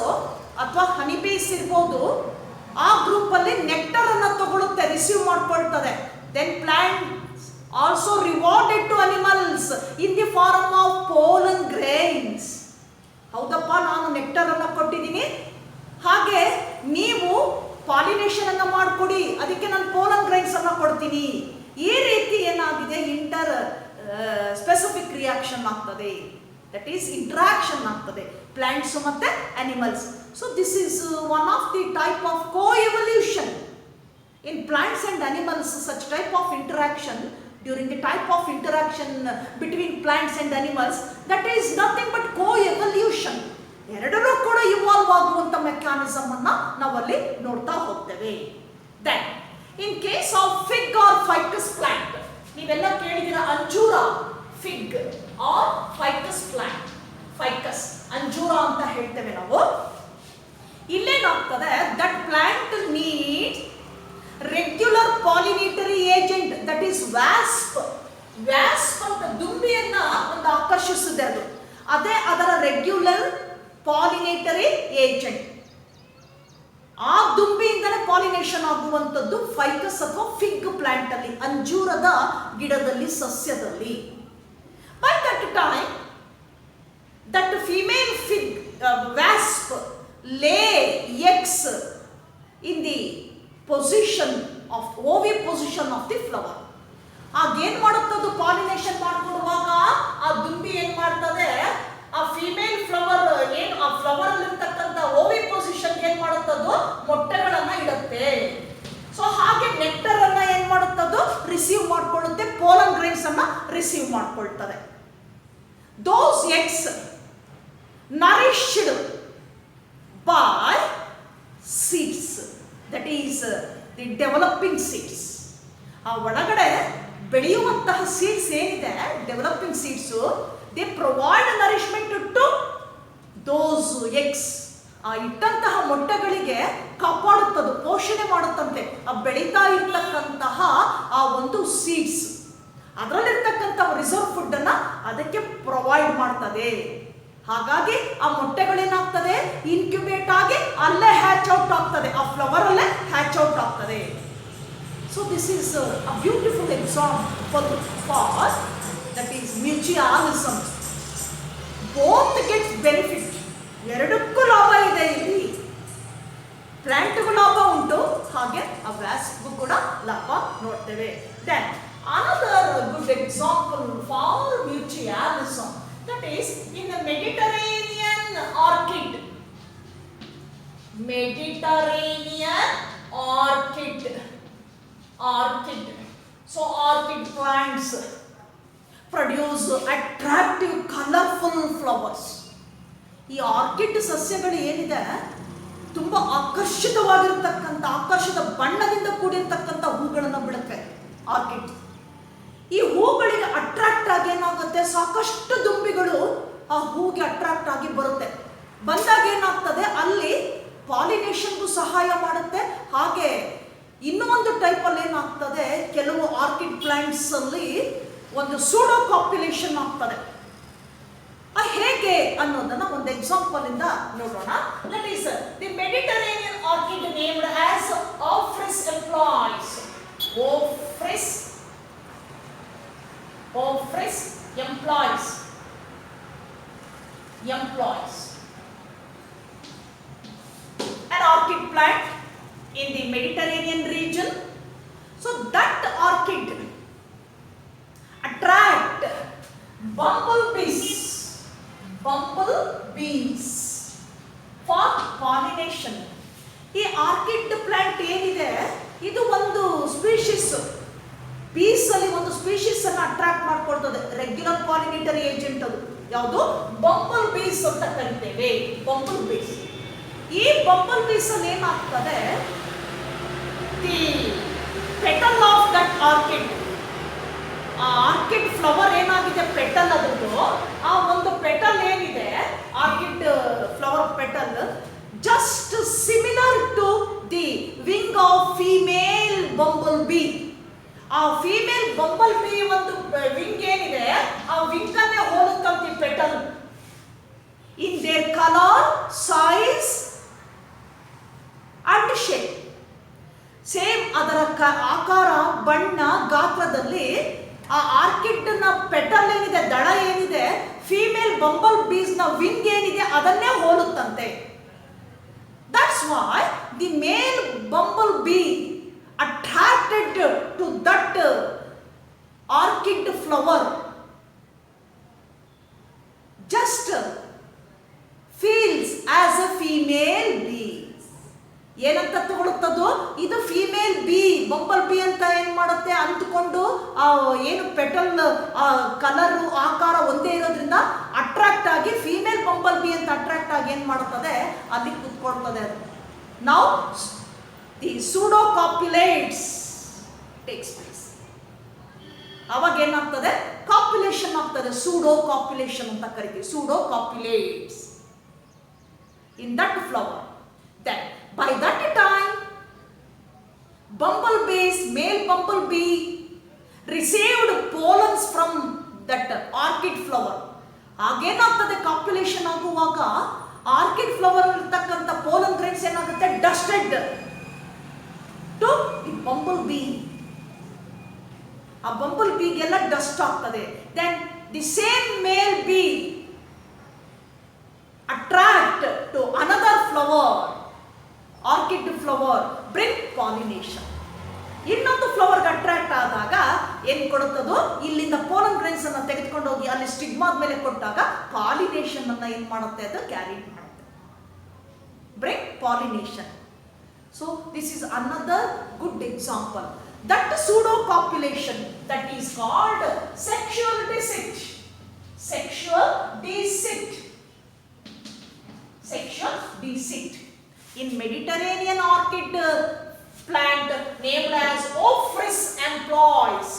ಅಥವಾ ಹನಿಬೀಸ್ ಇರ್ಬೋದು, ಆ ಗ್ರೂಪಲ್ಲಿ ನೆಕ್ಟರ್ ಅನ್ನು ತಗೊಳುತ್ತೆ, ರಿಸೀವ್ ಮಾಡ್ಕೊಳ್ತದೆ. Then plants also rewarded to animals in the form of pollen grains. ಹೌದಪ್ಪ, ನಾನು ನೆಕ್ಟರ್ ಅನ್ನು ಕೊಟ್ಟಿದ್ದೀನಿ, ಹಾಗೆ ನೀವು ಪಾಲಿನೇಷನ್ ಅನ್ನು ಮಾಡಿಕೊಡಿ, ಅದಕ್ಕೆ ನಾನು ಪೋಲನ್ ಗ್ರೈನ್ಸ್ ಅನ್ನು ಕೊಡ್ತೀನಿ. ಈ ರೀತಿ ಏನಾಗಿದೆ, ಇಂಟರ್ ಸ್ಪೆಸಿಫಿಕ್ ರಿಯಾಕ್ಷನ್ ಆಗ್ತದೆ, ದಟ್ ಈಸ್ ಇಂಟ್ರಾಕ್ಷನ್ ಆಗ್ತದೆ ಪ್ಲಾಂಟ್ಸ್ ಮತ್ತೆ animals. So this is one of the type of co-evolution in plants and animals. Such type of interaction, during the type of interaction between plants and animals, that is nothing but co-evolution. ಎರಡರೂ ಕೂಡ ಇವಾಲ್ವ್ ಆಗುವಂತ ಮೆಕ್ಯಾನಿಸಮ್ ಅನ್ನ ನಾವಲ್ಲಿ ನೋಡ್ತಾ ಹೋಗ್ತೇವೆ. Then in case of fig or ficus plant, ನೀವೆಲ್ಲ ಕೇಳಿದಿರ ಅಂಜೂರ, fig or ficus plant. Ficus, ಅಂಜೂರ ಅಂತ ಹೇಳ್ತೇವೆ ನಾವು. ಇಲ್ಲೇನಾಗ್ತದೆ, that plant needs regular pollinatory agent, that is wasp. Wasp ಅಂತ ದುಂಬಿಯನ್ನ ಒಂದು ಆಕರ್ಷಿಸಿದೆ, ಅದು ಅದೇ ಅದರ ರೆಗ್ಯುಲರ್ ಪಾಲಿನೇಟರಿ ಏಜೆಂಟ್. ಆ ದುಂಬಿಯಿಂದಲೇ ಪಾಲಿನೇಷನ್ ಆಗುವಂಥದ್ದು ಫೈಕಸ್ ಅಥವಾ ಫಿಗ್ ಪ್ಲಾಂಟ್ ಅಲ್ಲಿ, ಅಂಜೂರದ ಗಿಡದಲ್ಲಿ, ಸಸ್ಯದಲ್ಲಿ. By that time that female wasp lay eggs in the position of oviposition of the flower. Again ಮಾಡುತ್ತದು ಪಾಲಿನೇಷನ್ ಮಾಡ್ಕೊಡುವಾಗ ಆ ದುಂಬಿ ಏನ್ ಮಾಡ್ತದೆ, ಆ ಫಿಮೇಲ್ ಫ್ಲವರ್ ಏನು ಆ ಫ್ಲವರ್ ಅಲ್ಲಿರ್ತಕ್ಕಂಥ ಓವಿಪೊಸಿಷನ್ ಏನ್ ಮಾಡುತ್ತದು, ಮೊಟ್ಟೆಗಳನ್ನ ಇಡುತ್ತೆ. ಸೊ ಹಾಗೆ ನೆಕ್ಟರ್ ಅನ್ನ ಏನ್ ಮಾಡುತ್ತದು, ರಿಸೀವ್ ಮಾಡ್ಕೊಳ್ಳುತ್ತೆ, ಪೋಲನ್ ಗ್ರೈನ್ಸ್ ಅನ್ನ ರಿಸೀವ್ ಮಾಡ್ಕೊಳ್ತದೆ. Those eggs nourished by seeds, that is the developing seeds. ಆ ಒಳಗಡೆ ಬೆಳೆಯುವಂತಹ ಸೀಡ್ಸ್ ಏನಿದೆ, developing seeds, they provide nourishment to those eggs. ಆ ಇಟ್ಟಂತಹ ಮೊಟ್ಟೆಗಳಿಗೆ ಕಾಪಾಡುತ್ತದೆ, ಪೋಷಣೆ ಮಾಡುತ್ತಂತೆ ಆ ಬೆಳೀತಾ ಇರ್ತಕ್ಕಂತಹ ಆ ಒಂದು ಸೀಡ್ಸ್. ಅದರಲ್ಲಿರ್ತಕ್ಕಂಥ ರಿಸರ್ವ್ ಫುಡ್ ಅನ್ನ ಅದಕ್ಕೆ ಪ್ರೊವೈಡ್ ಮಾಡ್ತದೆ. ಹಾಗಾಗಿ ಆ ಮೊಟ್ಟೆಗಳೇನಾಗ್ತದೆ, ಇನ್ಕ್ಯುಬೇಟ್ ಆಗಿ ಅಲ್ಲೇ ಹ್ಯಾಚ್ ಔಟ್ ಆಗ್ತದೆ, ಆ ಫ್ಲವರ್ ಅಲ್ಲೇ ಹ್ಯಾಚ್ ಔಟ್ ಆಗ್ತದೆ. So this is a beautiful example for that is mutualism. Both gets benefit. ಎರಡಕ್ಕೂ ಲಾಭ ಇದೆ ಇಲ್ಲಿ. ಪ್ಲಾಂಟ್ಗೂ ಲಾಭ ಉಂಟು, ಹಾಗೆ ಆ ವ್ಯಾಸ್ಗೂ ಕೂಡ ಲಾಭ ನೋಡ್ತೇವೆ. Then another good example for mutualism, that is in the Mediterranean orchid. Mediterranean orchid. So orchid plants produce attractive colorful flowers. ಈ ಆರ್ಕಿಡ್ ಸಸ್ಯಗಳು ಏನಿದೆ, ತುಂಬಾ ಆಕರ್ಷಿತವಾಗಿರ್ತಕ್ಕಂಥ, ಆಕರ್ಷಿತ ಬಣ್ಣದಿಂದ ಕೂಡಿರ್ತಕ್ಕಂಥ ಹೂಗಳನ್ನು ಬಿಡುತ್ತೆ ಆರ್ಕಿಡ್. ಈ ಹೂಗಳಿಗೆ ಅಟ್ರಾಕ್ಟ್ ಆಗಿ ಏನಾಗುತ್ತೆ, ಸಾಕಷ್ಟು ದುಂಬಿಗಳು ಆ ಹೂಗೆ ಅಟ್ರಾಕ್ಟ್ ಆಗಿ ಬರುತ್ತೆ. ಬಂದಾಗ ಏನಾಗ್ತದೆ, ಅಲ್ಲಿ ಪಾಲಿನೇಷನ್ಗೂ ಸಹಾಯ ಮಾಡುತ್ತೆ. ಹಾಗೆ ಇನ್ನೂ ಒಂದು ಟೈಪ್ ಅಲ್ಲಿ ಏನಾಗ್ತದೆ, ಕೆಲವು ಆರ್ಕಿಡ್ ಪ್ಲಾಂಟ್ಸ್ ಅಲ್ಲಿ ಒಂದು ಸೂಡೋ ಪಾಪ್ಯುಲೇಷನ್ ಆಗ್ತದೆ. ಹೇಗೆ ಅನ್ನೋದನ್ನ ಒಂದು ಎಕ್ಸಾಂಪಲ್ ಇಂದ ನೋಡೋಣ. That is the Mediterranean orchid named as Ophrys employs. Ophrys employs. An orchid plant in the Mediterranean region. So that orchid attract bumblebees for pollination. ಈ ಆರ್ಕಿಡ್ ಪ್ಲಾಂಟ್ ಏನಿದೆ, ಇದು ಒಂದು ಸ್ಪೀಶೀಸ್, ಬೀಸ್ ಅಲ್ಲಿ ಒಂದು ಸ್ಪೀಶೀಸ್ ಅನ್ನು ಅಟ್ರಾಕ್ಟ್ ಮಾಡ್ಕೊಳ್ತದೆ. ರೆಗ್ಯುಲರ್ ಪಾಲಿನೇಟರಿ ಏಜೆಂಟ್ ಅದು ಯಾವುದು, ಬಂಬಲ್ ಬೀಸ್ ಅಂತ ಕರಿತೇವೆ. Bumble bees. ಈ ಬಂಬಲ್ ಬೀಸ್ ಅಲ್ಲಿ ಏನಾಗ್ತದೆ, the petal of that orchid, ಆ ಆರ್ಕಿಡ್ ಫ್ಲವರ್ ಏನಾಗಿದೆ ಪೆಟಲ್ ಅದರದ್ದು, ಆ ಒಂದು ಪೆಟಲ್ ಏನಿದೆ orchid flower petal, just similar to the wing of female bumble bee. ಆ ಫೀಮೇಲ್ ಬಂಬಲ್ ಬೀ ಒಂದು ವಿಂಗ್ ಏನಿದೆ, ಆ ವಿಂಗ್ ಅನ್ನೇ ಹೋಲುತ್ತಂತೆ petal. In their colour, size and shape. Same ಅದರ ಆಕಾರ, ಬಣ್ಣ, ಗಾತ್ರದಲ್ಲಿ ಆ ಆರ್ಕಿಡ್ ನ ಪೆಟಲ್ ಏನಿದೆ, ದಳ ಏನಿದೆ, ಫೀಮೇಲ್ ಬಂಬಲ್ ಬೀಸ್ ನ ವಿಂಗ್ ಏನಿದೆ ಅದನ್ನೇ ಹೋಲುತ್ತಂತೆ. That's why the male bumble bee attracted to that orchid flower just feels as a female bee. ಏನಂತ ತಗೊಳುತ್ತದು, ಇದು ಫೀಮೇಲ್ ಬಿ, ಬಂಬಲ್ ಬಿ ಅಂತ ಏನ್ ಮಾಡುತ್ತೆ ಅಂದ್ಕೊಂಡು ಆ ಏನು ಪೆಟಲ್ ಕಲರ್ ಆಕಾರ ಒಂದೇ ಇರೋದ್ರಿಂದ ಅಟ್ರಾಕ್ಟ್ ಆಗಿ ಫೀಮೇಲ್ ಬಂಬಲ್ ಬಿ ಅಂತ ಅಟ್ರಾಕ್ಟ್ ಆಗಿ ಏನ್ ಮಾಡುತ್ತದೆ, ಅಲ್ಲಿ ಕೂತ್ಕೊಳ್ತದೆ. ಅದು now the pseudo copulates takes place. ಅವಾಗ ಏನಾಗ್ತದೆ, ಕಾಪ್ಯುಲೇಷನ್ ಆಗ್ತದೆ. ಸೂಡೋ ಕಾಪ್ಯುಲೇಷನ್ ಅಂತ ಕರಿತೀವಿ. Pseudo copulates in that flower. Then by that time bumblebees, male bumblebee received pollens from that orchid flower. ಆಗೇನಾಗ್ತದೆ, ಕಾಪ್ಯುಲೇಷನ್ ಆಗುವಾಗ ಆರ್ಕಿಡ್ ಫ್ಲವರ್ ಇರ್ತಕ್ಕಂಥ ಪೋಲನ್ ಗ್ರೈನ್ಸ್ ಏನಾಗುತ್ತೆ, dusted to the bumble bee. ಆ ಬಂಬಲ್ ಬೀಗೆಲ್ಲ ಡಸ್ಟ್ ಆಗ್ತದೆ. Then the same male bee flower, orchid flower bring pollination. ಇನ್ನೊಂದು ಫ್ಲವರ್ಗೆ ಅಟ್ರಾಕ್ಟ್ ಆದಾಗ ಏನು ಕೊಡುತ್ತದೋ, ಇಲ್ಲಿಂದ ಪೋಲನ್ ಗ್ರೈನ್ಸ್ ಅನ್ನು ತೆಗೆದುಕೊಂಡು ಹೋಗಿ ಅಲ್ಲಿ ಸ್ಟಿಗ್ಮಾದ ಮೇಲೆ ಕೊಟ್ಟಾಗ ಪಾಲಿನೇಷನ್ ಅನ್ನ ಏನು ಮಾಡುತ್ತೆ, ಅದು ಕ್ಯಾರಿ ಮಾಡುತ್ತೆ. Bring pollination. So this is another good example. That pseudo copulation, that is called sexual deceit. Sexual deceit. Sexual deceit. In Mediterranean orchid plant named as Ophrys employs,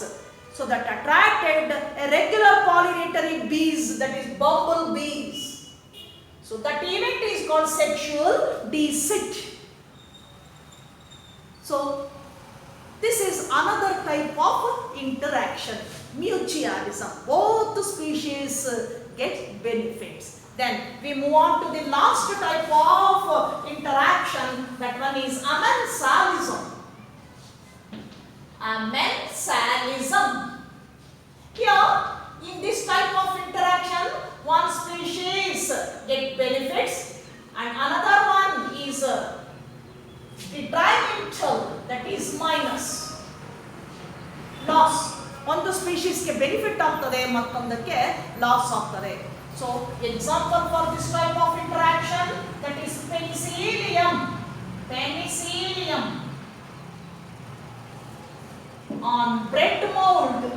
so that attracted a regular pollinatory bees, that is bumblebees. So that event is called sexual deceit. So this is another type of interaction, mutualism. Both species get benefits. Then we move on to the last type of interaction. That one is amensalism. Amensalism. Here, in this type of interaction, one species get benefits and another one is detrimental, that is minus, loss. ಒಂದು ಸ್ಪೀಶೀಸ್ಗೆ ಬೆನಿಫಿಟ್ ಆಗ್ತದೆ, ಮತ್ತೊಂದಕ್ಕೆ ಲಾಸ್ ಆಗ್ತದೆ. So example for this type of interaction, that is Penicillium. Penicillium on bread mould.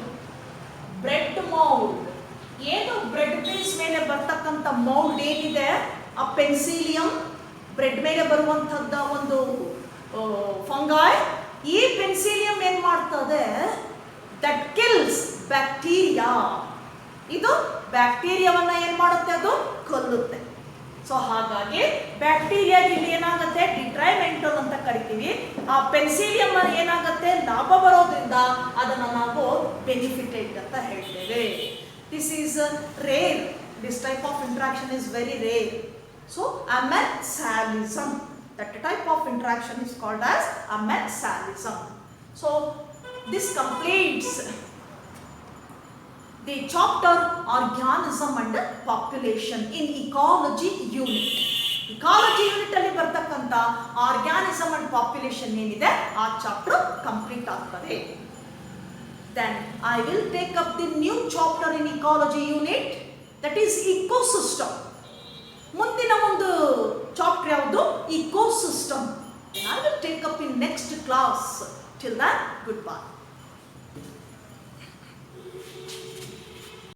Bread mould ಏನು, ಬ್ರೆಡ್ ಪೀಸ್ ಮೇಲೆ ಬರ್ತಕ್ಕಂಥ ಮೌಲ್ಡ್ ಏನಿದೆ, ಆ ಪೆನ್ಸಿಲಿಯಂ ಬ್ರೆಡ್ ಮೇಲೆ ಬರುವಂಥದ್ದ ಒಂದು ಫಂಗಾಯ್. ಈ ಪೆನ್ಸಿಲಿಯಂ ಏನು ಮಾಡ್ತದೆ, ದಟ್ ಕಿಲ್ಸ್ ಬ್ಯಾಕ್ಟೀರಿಯಾ. ಇದು ಬ್ಯಾಕ್ಟೀರಿಯಾವನ್ನ ಏನು ಮಾಡುತ್ತೆ, ಅದು ಕೊಲ್ಲುತ್ತೆ. ಸೊ ಹಾಗಾಗಿ ಬ್ಯಾಕ್ಟೀರಿಯಾ ಇಲ್ಲಿ ಏನಾಗುತ್ತೆ, ಡಿಟ್ರೈಮೆಂಟಲ್ ಅಂತ ಕರಿತೀವಿ. ಆ ಪೆನ್ಸಿಲಿಯಂ ಏನಾಗುತ್ತೆ, ಲಾಭ ಬರೋದ್ರಿಂದ ಅದನ್ನು ನಾವು ಬೆನಿಫಿಟೆಡ್ ಅಂತ ಹೇಳ್ತೇವೆ. This is rare. This type of interaction is very rare. So amensalism, that type of interaction is called as amensalism. So this completes the chapter organism and population in ecology unit. Ecology unit ಅಲ್ಲಿ ಬರ್ತಕ್ಕಂಥ organism and population ಏನಿದೆ, ಆ ಚಾಪ್ಟರ್ ಕಂಪ್ಲೀಟ್ ಆಗ್ತದೆ. Then I will take up the new chapter in ecology unit, that is ecosystem. ಮುಂದಿನ ಒಂದು ಚಾಪ್ಟರ್ ಯಾವುದು, ecosystem. I will take up in next class. Till then, goodbye.